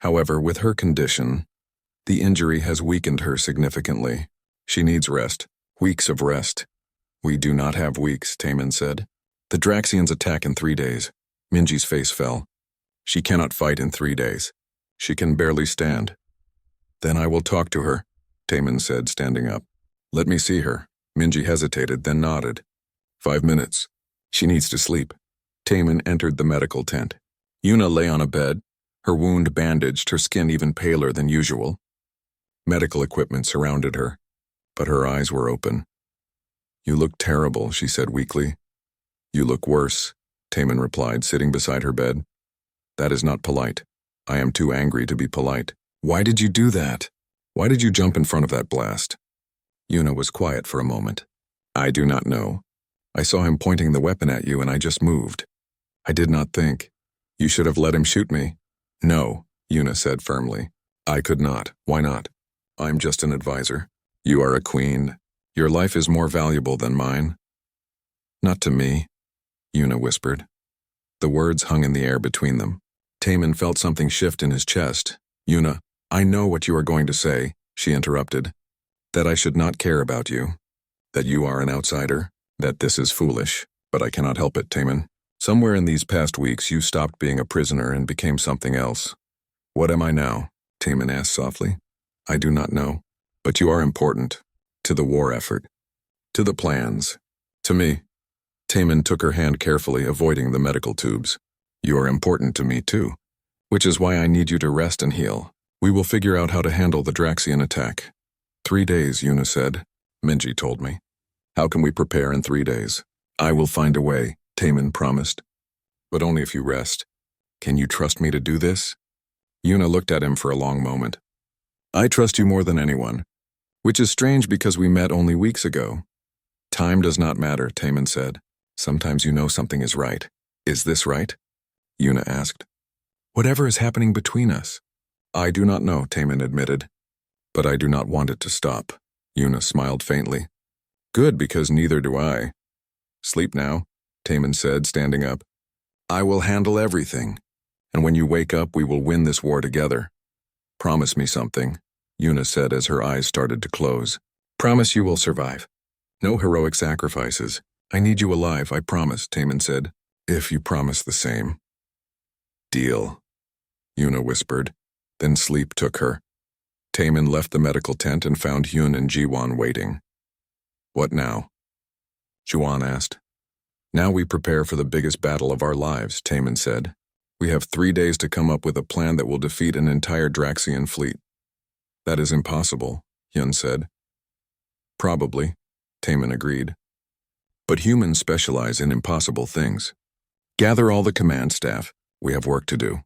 Speaker 1: However, with her condition, the injury has weakened her significantly. She needs rest, weeks of rest." "We do not have weeks," Taman said. "The Draxians attack in 3 days." Minji's face fell. "She cannot fight in 3 days. She can barely stand." "Then I will talk to her," Taman said, standing up. "Let me see her." Minji hesitated, then nodded. 5 minutes. She needs to sleep." Taman entered the medical tent. Yuna lay on a bed, her wound bandaged, her skin even paler than usual. Medical equipment surrounded her, but her eyes were open. "You look terrible," she said weakly. "You look worse," Taman replied, sitting beside her bed. "That is not polite. I am too angry to be polite." "Why did you do that? Why did you jump in front of that blast?" Yuna was quiet for a moment. "I do not know. I saw him pointing the weapon at you and I just moved. I did not think. You should have let him shoot me." "No," Yuna said firmly. "I could not. Why not? I'm just an advisor. You are a queen. Your life is more valuable than mine." "Not to me," Yuna whispered. The words hung in the air between them. Taman felt something shift in his chest. "Yuna, I know what you are going to say," she interrupted. "That I should not care about you. That you are an outsider. That this is foolish. But I cannot help it, Taman. Somewhere in these past weeks you stopped being a prisoner and became something else." "What am I now?" Taman asked softly. "I do not know. But you are important. To the war effort. To the plans. To me." Taman took her hand carefully, avoiding the medical tubes. "You are important to me too. Which is why I need you to rest and heal. We will figure out how to handle the Draxian attack." 3 days, Yuna said. Minji told me. "How can we prepare in 3 days?" "I will find a way," Taman promised. "But only if you rest. Can you trust me to do this?" Yuna looked at him for a long moment. "I trust you more than anyone. Which is strange because we met only weeks ago." "Time does not matter," Taman said. "Sometimes you know something is right." "Is this right?" Yuna asked. "Whatever is happening between us." "I do not know," Taman admitted. "But I do not want it to stop." Yuna smiled faintly. "Good, because neither do I." "Sleep now," Taman said, standing up. "I will handle everything. And when you wake up, we will win this war together." "Promise me something," Yuna said as her eyes started to close. "Promise you will survive. No heroic sacrifices. I need you alive, I promise," Taman said. "If you promise the same." "Deal," Yuna whispered. Then sleep took her. Taman left the medical tent and found Hyun and Jiwan waiting. "What now?" Jiwan asked. "Now we prepare for the biggest battle of our lives," Taman said. "We have 3 days to come up with a plan that will defeat an entire Draxian fleet." "That is impossible," Hyun said. "Probably," Taman agreed. "But humans specialize in impossible things. Gather all the command staff. We have work to do."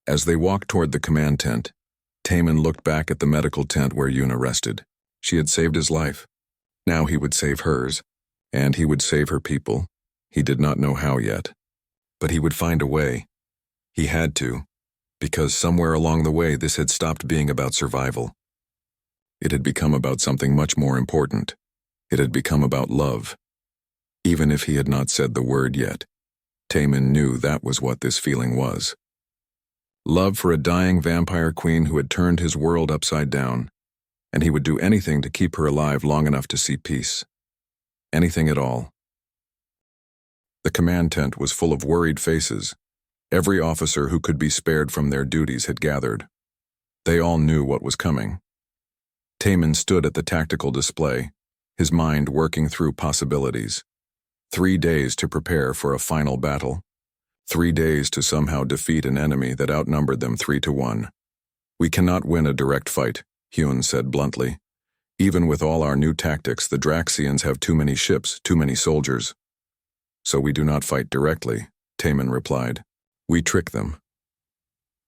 Speaker 1: As they walked toward the command tent, Taman looked back at the medical tent where Yuna rested. She had saved his life. Now he would save hers, and he would save her people. He did not know how yet. But he would find a way. He had to, because somewhere along the way this had stopped being about survival. It had become about something much more important. It had become about love. Even if he had not said the word yet, Taman knew that was what this feeling was. Love for a dying vampire queen who had turned his world upside down, and he would do anything to keep her alive long enough to see peace. Anything at all. The command tent was full of worried faces. Every officer who could be spared from their duties had gathered. They all knew what was coming. Taman stood at the tactical display, his mind working through possibilities. 3 days to prepare for a final battle. 3 days to somehow defeat an enemy that outnumbered them 3-1. We cannot win a direct fight, Hyun said bluntly. Even with all our new tactics, the Draxians have too many ships, too many soldiers. So we do not fight directly, Taman replied. We trick them.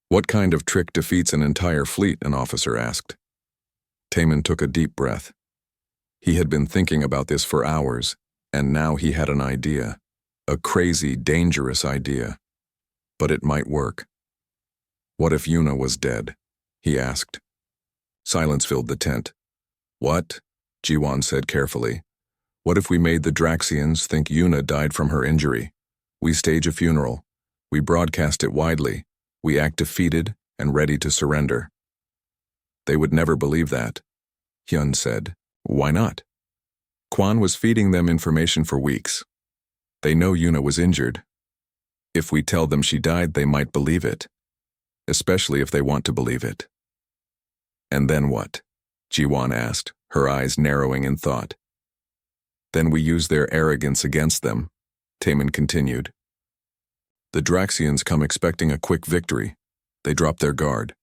Speaker 1: What kind of trick defeats an entire fleet? An officer asked. Taman took a deep breath. He had been thinking about this for hours, and now he had an idea. A crazy, dangerous idea. But it might work. What if Yuna was dead? He asked. Silence filled the tent. What? Jiwon said carefully. What if we made the Draxians think Yuna died from her injury? We stage a funeral. We broadcast it widely. We act defeated and ready to surrender. They would never believe that, Hyun said. Why not? Kwan was feeding them information for weeks. They know Yuna was injured. If we tell them she died, they might believe it, especially if they want to believe it. And then what? Jiwon asked, her eyes narrowing in thought. Then we use their arrogance against them, Taman continued. The Draxians come expecting a quick victory. They drop their guard,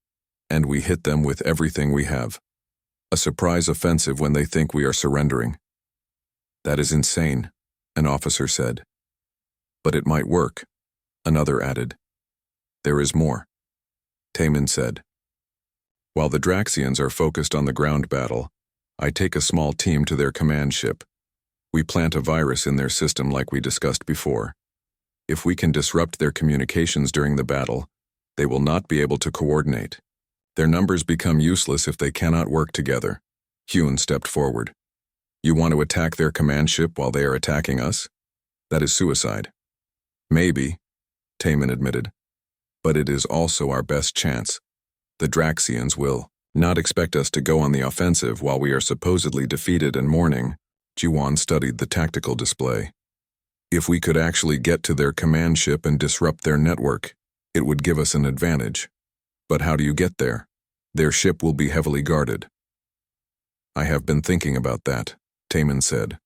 Speaker 1: and we hit them with everything we have. A surprise offensive when they think we are surrendering. That is insane, an officer said. But it might work, another added. There is more, Taman said. While the Draxians are focused on the ground battle, I take a small team to their command ship. We plant a virus in their system like we discussed before. If we can disrupt their communications during the battle, they will not be able to coordinate. Their numbers become useless if they cannot work together. Hyun stepped forward. You want to attack their command ship while they are attacking us? That is suicide. Maybe, Taman admitted. But it is also our best chance. The Draxians will not expect us to go on the offensive while we are supposedly defeated and mourning. Jiwon studied the tactical display. If we could actually get to their command ship and disrupt their network, it would give us an advantage. But how do you get there? Their ship will be heavily guarded. I have been thinking about that, Taman said.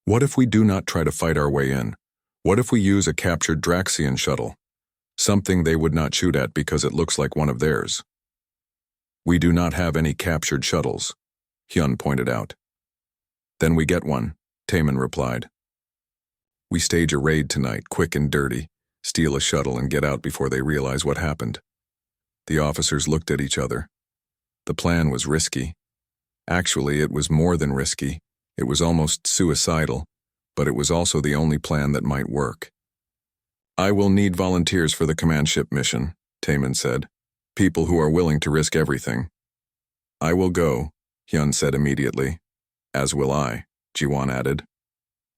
Speaker 1: What if we do not try to fight our way in? What if we use a captured Draxian shuttle? Something they would not shoot at because it looks like one of theirs. We do not have any captured shuttles, Hyun pointed out. Then we get one, Taman replied. We stage a raid tonight, quick and dirty, steal a shuttle and get out before they realize what happened. The officers looked at each other. The plan was risky. Actually, it was more than risky. It was almost suicidal, but it was also the only plan that might work. I will need volunteers for the command ship mission, Taman said. People who are willing to risk everything. I will go, Hyun said immediately. As will I, Jiwon added.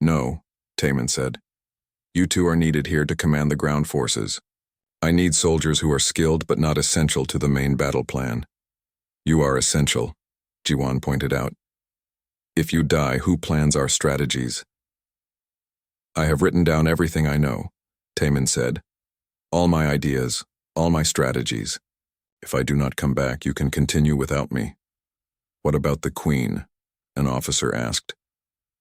Speaker 1: No, Taman said. You two are needed here to command the ground forces. I need soldiers who are skilled but not essential to the main battle plan. You are essential, Jiwon pointed out. If you die, who plans our strategies? I have written down everything I know, Taman said. All my ideas, all my strategies. If I do not come back, you can continue without me. What about the Queen? An officer asked.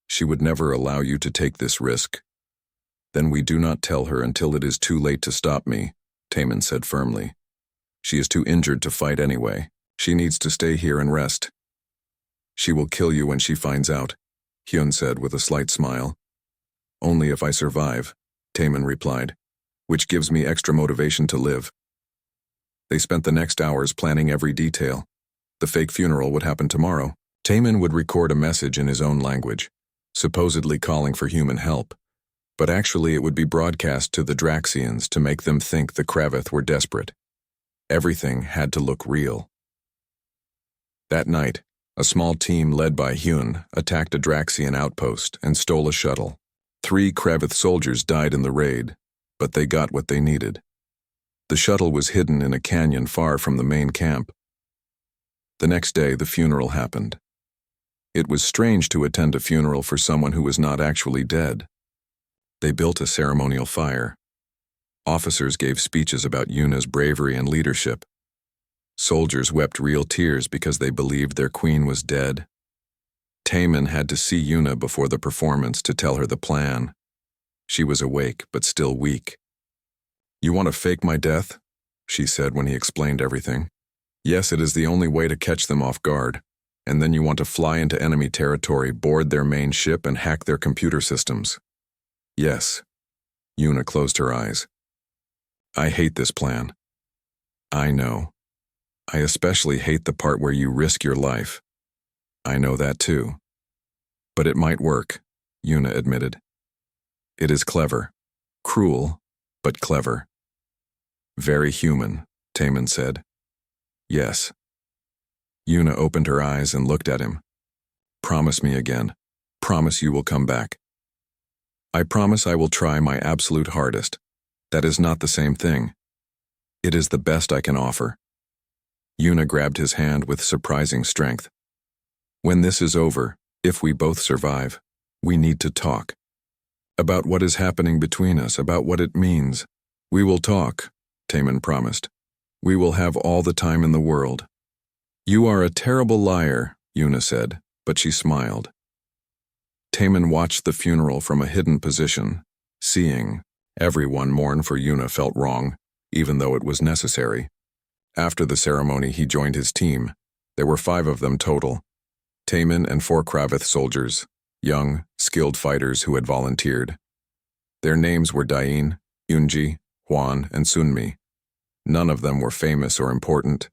Speaker 1: She would never allow you to take this risk. Then we do not tell her until it is too late to stop me, Taman said firmly. She is too injured to fight anyway. She needs to stay here and rest. She will kill you when she finds out, Hyun said with a slight smile. Only if I survive, Taman replied, which gives me extra motivation to live. They spent the next hours planning every detail. The fake funeral would happen tomorrow. Taman would record a message in his own language, supposedly calling for human help. But actually it would be broadcast to the Draxians to make them think the Kravith were desperate. Everything had to look real. That night, a small team led by Hyun attacked a Draxian outpost and stole a shuttle. 3 Kravith soldiers died in the raid, but they got what they needed. The shuttle was hidden in a canyon far from the main camp. The next day, the funeral happened. It was strange to attend a funeral for someone who was not actually dead. They built a ceremonial fire. Officers gave speeches about Yuna's bravery and leadership. Soldiers wept real tears because they believed their queen was dead. Taemin had to see Yuna before the performance to tell her the plan. She was awake, but still weak. "You want to fake my death?" she said when he explained everything. "Yes, it is the only way to catch them off guard. And then you want to fly into enemy territory, board their main ship, and hack their computer systems." "Yes." Yuna closed her eyes. "I hate this plan." "I know. I especially hate the part where you risk your life." "I know that too. But it might work," Yuna admitted. "It is clever. Cruel, but clever." "Very human," Taemin said. "Yes." Yuna opened her eyes and looked at him. "Promise me again. Promise you will come back." "I promise I will try my absolute hardest. That is not the same thing. It is the best I can offer." Yuna grabbed his hand with surprising strength. "When this is over, if we both survive, we need to talk. About what is happening between us, about what it means. We will talk," Taemin promised. "We will have all the time in the world." "You are a terrible liar," Yuna said, but she smiled. Taemin watched the funeral from a hidden position. Seeing everyone mourn for Yuna felt wrong, even though it was necessary. After the ceremony, he joined his team. There were 5 of them total. Taemin and 4 Kravith soldiers, young, skilled fighters who had volunteered. Their names were Dain, Yoonji, Hwan, and Sunmi. None of them were famous or important.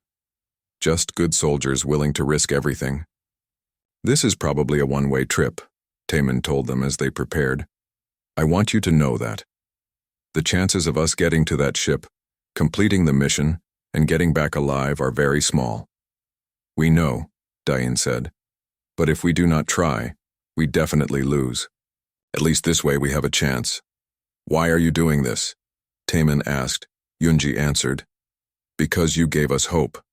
Speaker 1: Just good soldiers willing to risk everything. "This is probably a one-way trip," Taemin told them as they prepared. "I want you to know that. The chances of us getting to that ship, completing the mission, and getting back alive are very small." "We know," Dain said. "But if we do not try, we definitely lose. At least this way we have a chance." "Why are you doing this?" Taemin asked. Yoonji answered. "Because you gave us hope.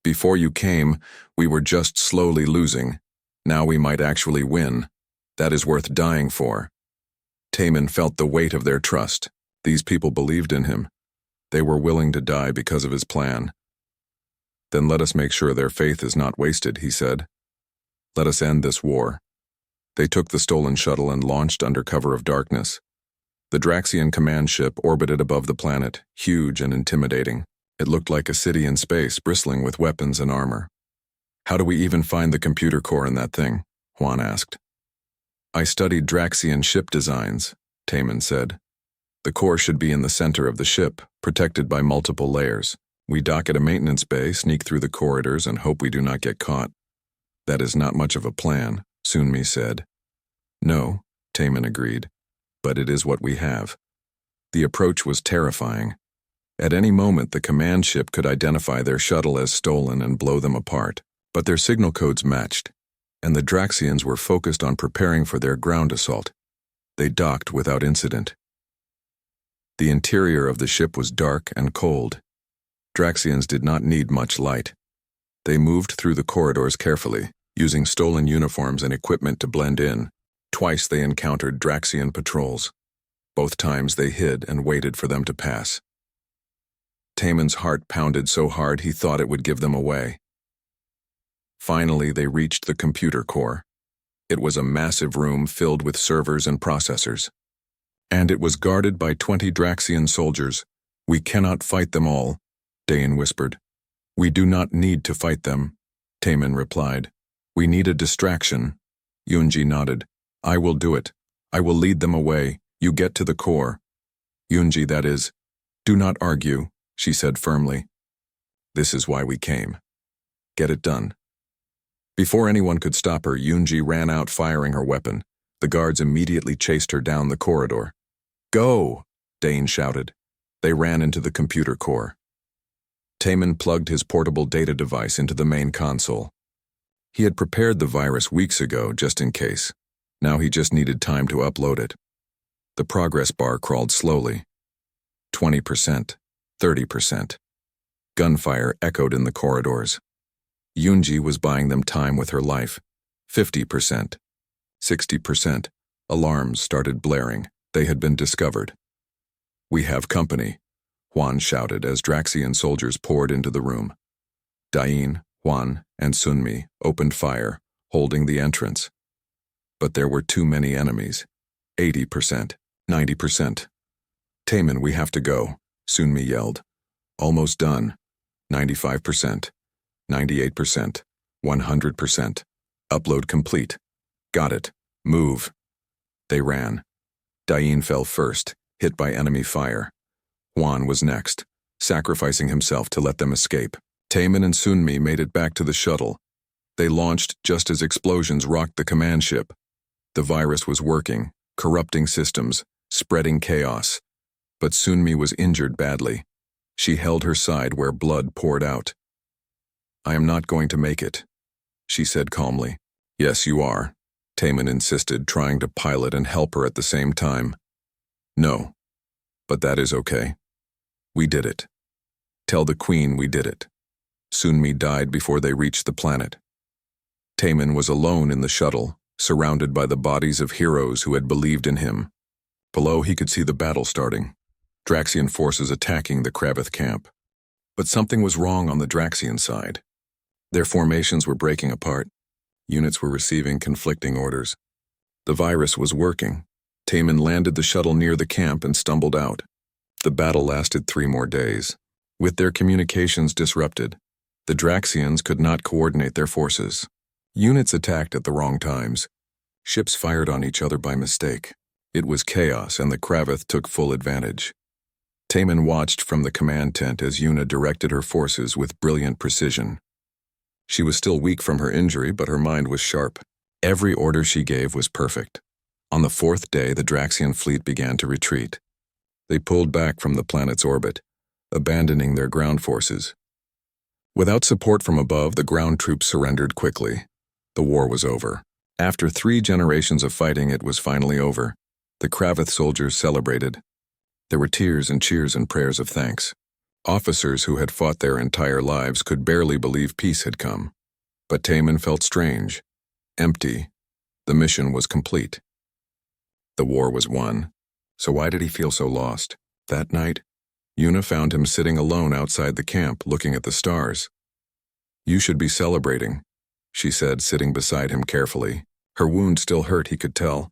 Speaker 1: Before you came, we were just slowly losing. Now we might actually win. That is worth dying for." Taemin felt the weight of their trust. These people believed in him. They were willing to die because of his plan. "Then let us make sure their faith is not wasted," he said. "Let us end this war." They took the stolen shuttle and launched under cover of darkness. The Draxian command ship orbited above the planet, huge and intimidating. It looked like a city in space, bristling with weapons and armor. "How do we even find the computer core in that thing?" Hwan asked. "I studied Draxian ship designs," Taemin said. "The core should be in the center of the ship, protected by multiple layers. We dock at a maintenance bay, sneak through the corridors, and hope we do not get caught." "That is not much of a plan," Sunmi said. "No," Taemin agreed, "but it is what we have." The approach was terrifying. At any moment, the command ship could identify their shuttle as stolen and blow them apart. But their signal codes matched, and the Draxians were focused on preparing for their ground assault. They docked without incident. The interior of the ship was dark and cold. Draxians did not need much light. They moved through the corridors carefully, using stolen uniforms and equipment to blend in. Twice they encountered Draxian patrols. Both times they hid and waited for them to pass. Taemin's heart pounded so hard he thought it would give them away. Finally, they reached the computer core. It was a massive room filled with servers and processors. And it was guarded by 20 Draxian soldiers. "We cannot fight them all," Dain whispered. "We do not need to fight them," Taemin replied. "We need a distraction." Yoonji nodded. "I will do it. I will lead them away. You get to the core." "Yoonji, that is." "Do not argue," she said firmly. "This is why we came. Get it done." Before anyone could stop her, Yoonji ran out firing her weapon. The guards immediately chased her down the corridor. Go! Dane shouted. They ran into the computer core. Taman plugged his portable data device into the main console. He had prepared the virus weeks ago just in case. Now he just needed time to upload it. The progress bar crawled slowly. 20%, 30%. Gunfire echoed in the corridors. Yunji was buying them time with her life. 50%, 60%. Alarms started blaring. They had been discovered. "We have company," Juan shouted as Draxian soldiers poured into the room. Dain, Juan, and Sunmi opened fire, holding the entrance. But there were too many enemies. 80%, 90%. "Taman, we have to go," Sunmi yelled. "Almost done. 95%, 98%, 100%. Upload complete. Got it. Move." They ran. Dain fell first, hit by enemy fire. Juan was next, sacrificing himself to let them escape. Taman and Sunmi made it back to the shuttle. They launched just as explosions rocked the command ship. The virus was working, corrupting systems, spreading chaos. But Sunmi was injured badly. She held her side where blood poured out. "I am not going to make it," she said calmly. "Yes, you are," Taman insisted, trying to pilot and help her at the same time. "No, but that is okay. We did it. Tell the Queen we did it." Sunmi died before they reached the planet. Taman was alone in the shuttle, surrounded by the bodies of heroes who had believed in him. Below he could see the battle starting. Draxian forces attacking the Kravith camp. But something was wrong on the Draxian side. Their formations were breaking apart. Units were receiving conflicting orders. The virus was working. Taman landed the shuttle near the camp and stumbled out. The battle lasted 3 more days. With their communications disrupted, the Draxians could not coordinate their forces. Units attacked at the wrong times. Ships fired on each other by mistake. It was chaos, and the Kravith took full advantage. Taman watched from the command tent as Yuna directed her forces with brilliant precision. She was still weak from her injury, but her mind was sharp. Every order she gave was perfect. On the 4th day, the Draxian fleet began to retreat. They pulled back from the planet's orbit, abandoning their ground forces. Without support from above, the ground troops surrendered quickly. The war was over. After 3 generations of fighting, it was finally over. The Kravith soldiers celebrated. There were tears and cheers and prayers of thanks. Officers who had fought their entire lives could barely believe peace had come. But Taman felt strange, empty. The mission was complete. The war was won. So why did he feel so lost? That night, Yuna found him sitting alone outside the camp, looking at the stars. "You should be celebrating," she said, sitting beside him carefully. Her wound still hurt, he could tell.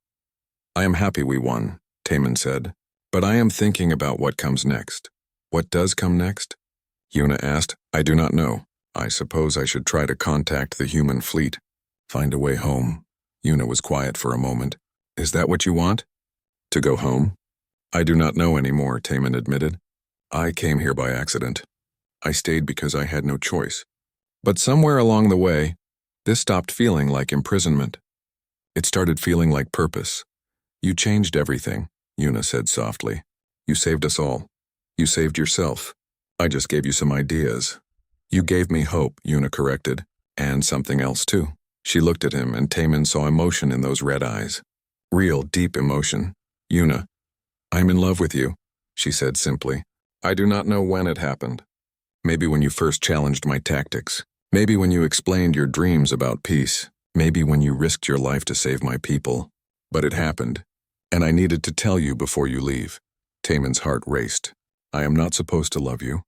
Speaker 1: "I am happy we won," Taman said. "But I am thinking about what comes next." "What does come next?" Yuna asked. "I do not know. I suppose I should try to contact the human fleet. Find a way home." Yuna was quiet for a moment. "Is that what you want? To go home?" "I do not know anymore," Taman admitted. "I came here by accident. I stayed because I had no choice. But somewhere along the way, this stopped feeling like imprisonment. It started feeling like purpose. You changed everything," Yuna said softly. "You saved us all. You saved yourself. I just gave you some ideas." "You gave me hope," Yuna corrected. "And something else too." She looked at him, and Taman saw emotion in those red eyes. Real, deep emotion. "Yuna, I'm in love with you," she said simply. "I do not know when it happened. Maybe when you first challenged my tactics. Maybe when you explained your dreams about peace. Maybe when you risked your life to save my people. But it happened, and I needed to tell you before you leave." Taman's heart raced. "I am not supposed to love you.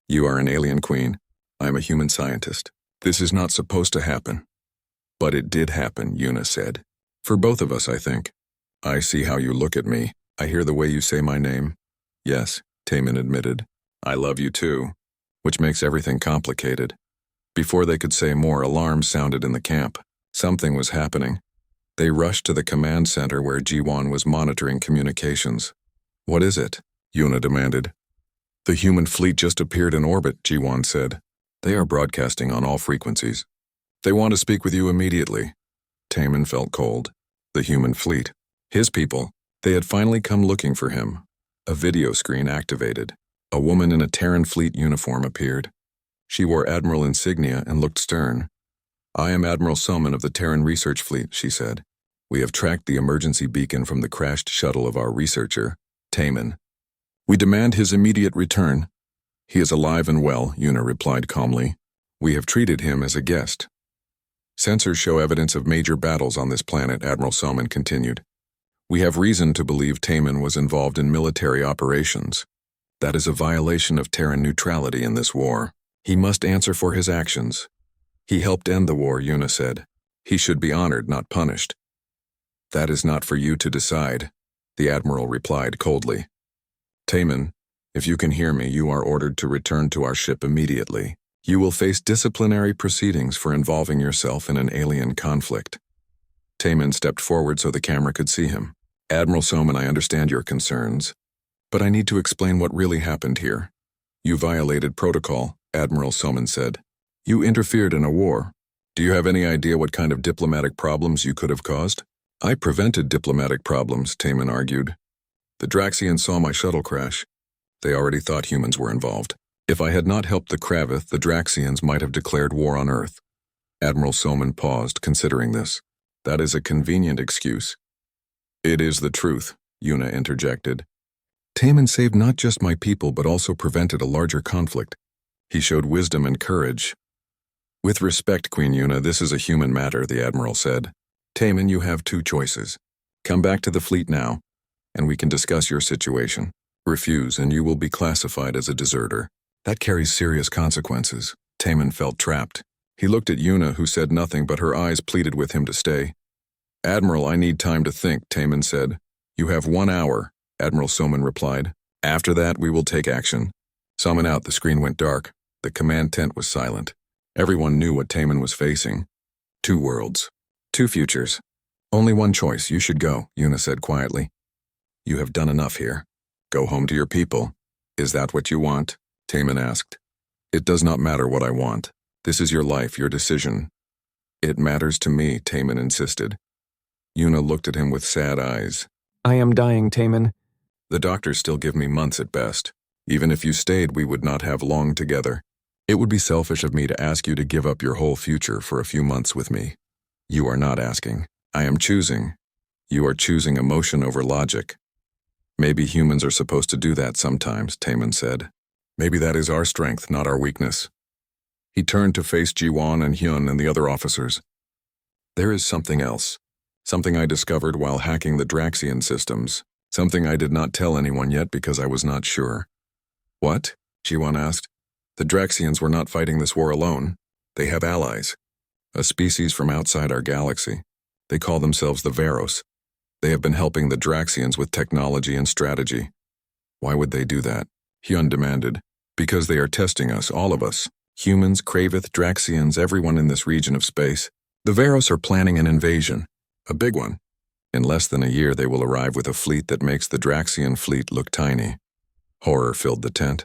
Speaker 1: You are an alien queen. I am a human scientist. This is not supposed to happen." "But it did happen," Yuna said. "For both of us, I think. I see how you look at me. I hear the way you say my name." "Yes," Taman admitted. "I love you too," which makes everything complicated. Before they could say more, alarms sounded in the camp. Something was happening. They rushed to the command center where Jiwan was monitoring communications. "What is it?" Yuna demanded. "The human fleet just appeared in orbit," Jiwan said. "They are broadcasting on all frequencies. They want to speak with you immediately." Taman felt cold. The human fleet. His people. They had finally come looking for him. A video screen activated. A woman in a Terran fleet uniform appeared. She wore Admiral insignia and looked stern. "I am Admiral Soman of the Terran Research Fleet," she said. "We have tracked the emergency beacon from the crashed shuttle of our researcher, Taman. We demand his immediate return." "He is alive and well," Yuna replied calmly. "We have treated him as a guest." "Sensors show evidence of major battles on this planet," Admiral Soman continued. "We have reason to believe Taman was involved in military operations. That is a violation of Terran neutrality in this war. He must answer for his actions." "He helped end the war," Yuna said. "He should be honored, not punished." "That is not for you to decide," the Admiral replied coldly. "Taman, if you can hear me, you are ordered to return to our ship immediately. You will face disciplinary proceedings for involving yourself in an alien conflict." Taman stepped forward so the camera could see him. "Admiral Soman, I understand your concerns, but I need to explain what really happened here." "You violated protocol," Admiral Soman said. "You interfered in a war. Do you have any idea what kind of diplomatic problems you could have caused?" "I prevented diplomatic problems," Taman argued. "The Draxians saw my shuttle crash. They already thought humans were involved. If I had not helped the Kravith, the Draxians might have declared war on Earth." Admiral Soman paused, considering this. "That is a convenient excuse." "It is the truth," Yuna interjected. "Taman saved not just my people but also prevented a larger conflict. He showed wisdom and courage." "With respect, Queen Yuna, this is a human matter," the Admiral said. "Taman, you have two choices. Come back to the fleet now, and we can discuss your situation. Refuse, and you will be classified as a deserter. That carries serious consequences." Taman felt trapped. He looked at Yuna, who said nothing, but her eyes pleaded with him to stay. "Admiral, I need time to think," Taman said. "You have 1 hour," Admiral Soman replied. "After that, we will take action." Soman out, the screen went dark. The command tent was silent. Everyone knew what Taman was facing. 2 worlds. 2 futures. "Only one choice. You should go," Yuna said quietly. "You have done enough here. Go home to your people." "Is that what you want?" Taman asked. "It does not matter what I want. This is your life, your decision." "It matters to me," Taman insisted. Yuna looked at him with sad eyes.
Speaker 2: I am dying, Taman.
Speaker 1: "The doctors still give me months at best. Even if you stayed, we would not have long together. It would be selfish of me to ask you to give up your whole future for a few months with me. You are not asking. I am choosing. You are choosing emotion over logic. Maybe humans are supposed to do that sometimes," Taman said. "Maybe that is our strength, not our weakness." He turned to face Jiwon and Hyun and the other officers. "There is something else. Something I discovered while hacking the Draxian systems. Something I did not tell anyone yet because I was not sure." "What?" Jiwon asked. "The Draxians were not fighting this war alone. They have allies. A species from outside our galaxy. They call themselves the Varos. They have been helping the Draxians with technology and strategy." "Why would they do that?" Hyun demanded. "Because they are testing us, all of us. Humans, Kravith, Draxians, everyone in this region of space. The Varos are planning an invasion. A big one. In less than a year they will arrive with a fleet that makes the Draxian fleet look tiny." Horror filled the tent.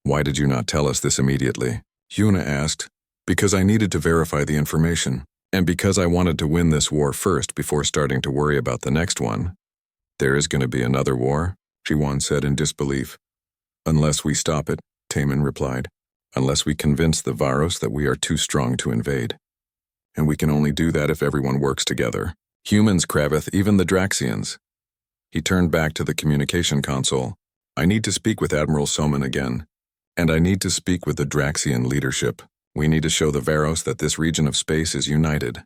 Speaker 1: "Why did you not tell us this immediately?" Yuna asked. "Because I needed to verify the information, and because I wanted to win this war first before starting to worry about the next one." "There is going to be another war?" Jiwon said in disbelief. "Unless we stop it," Taman replied. "Unless we convince the Varos that we are too strong to invade. And we can only do that if everyone works together. Humans, Kravith, even the Draxians." He turned back to the communication console. "I need to speak with Admiral Soman again. And I need to speak with the Draxian leadership. We need to show the Varos that this region of space is united."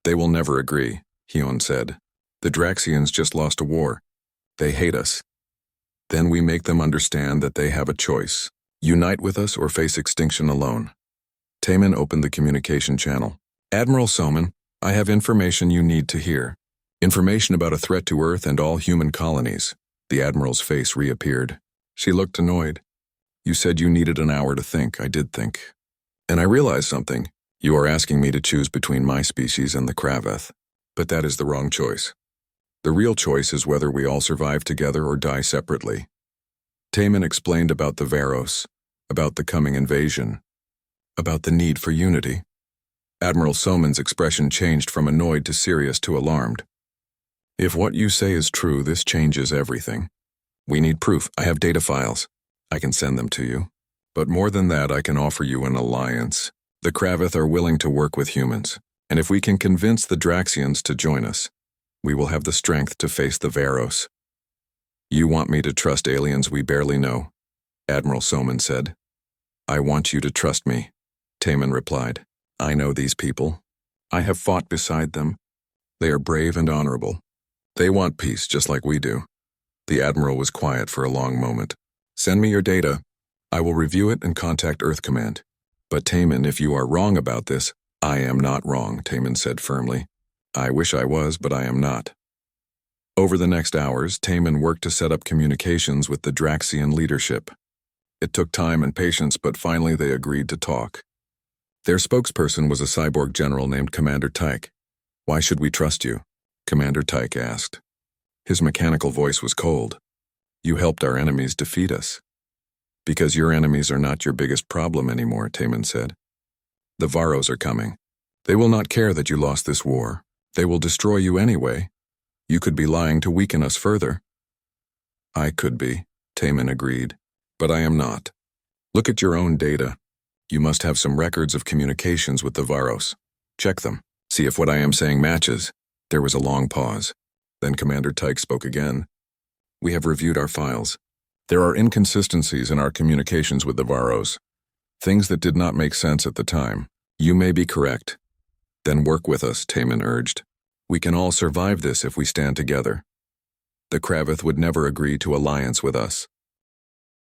Speaker 1: "They will never agree," Hyun said. "The Draxians just lost a war. They hate us. Then we make them understand that they have a choice. Unite with us or face extinction alone." Taman opened the communication channel. "Admiral Soman, I have information you need to hear. Information about a threat to Earth and all human colonies." The Admiral's face reappeared. She looked annoyed. "You said you needed an hour to think. I did think. And I realized something. You are asking me to choose between my species and the Kravith. But that is the wrong choice. The real choice is whether we all survive together or die separately." Taman explained about the Varos, about the coming invasion, about the need for unity. Admiral Soman's expression changed from annoyed to serious to alarmed. If what you say is true, this changes everything. We need proof. I have data files. I can send them to you. But more than that, I can offer you an alliance. The Kravith are willing to work with humans, and if we can convince the Draxians to join us, we will have the strength to face the Varos. You want me to trust aliens we barely know, Admiral Soman said. I want you to trust me, Taman replied. I know these people. I have fought beside them. They are brave and honorable. They want peace just like we do. The Admiral was quiet for a long moment. Send me your data. I will review it and contact Earth Command. But Taman, if you are wrong about this, I am not wrong, Taman said firmly. I wish I was, but I am not. Over the next hours, Taman worked to set up communications with the Draxian leadership. It took time and patience, but finally they agreed to talk. Their spokesperson was a cyborg general named Commander Tyke. Why should we trust you? Commander Tyke asked. His mechanical voice was cold. You helped our enemies defeat us. Because your enemies are not your biggest problem anymore, Taman said. The Varos are coming. They will not care that you lost this war. They will destroy you anyway. You could be lying to weaken us further. I could be, Taman agreed, but I am not. Look at your own data. You must have some records of communications with the Varos. Check them. See if what I am saying matches. There was a long pause. Then Commander Tyke spoke again. We have reviewed our files. There are inconsistencies in our communications with the Varos. Things that did not make sense at the time. You may be correct. Then work with us, Taman urged. We can all survive this if we stand together. The Kravith would never agree to alliance with us.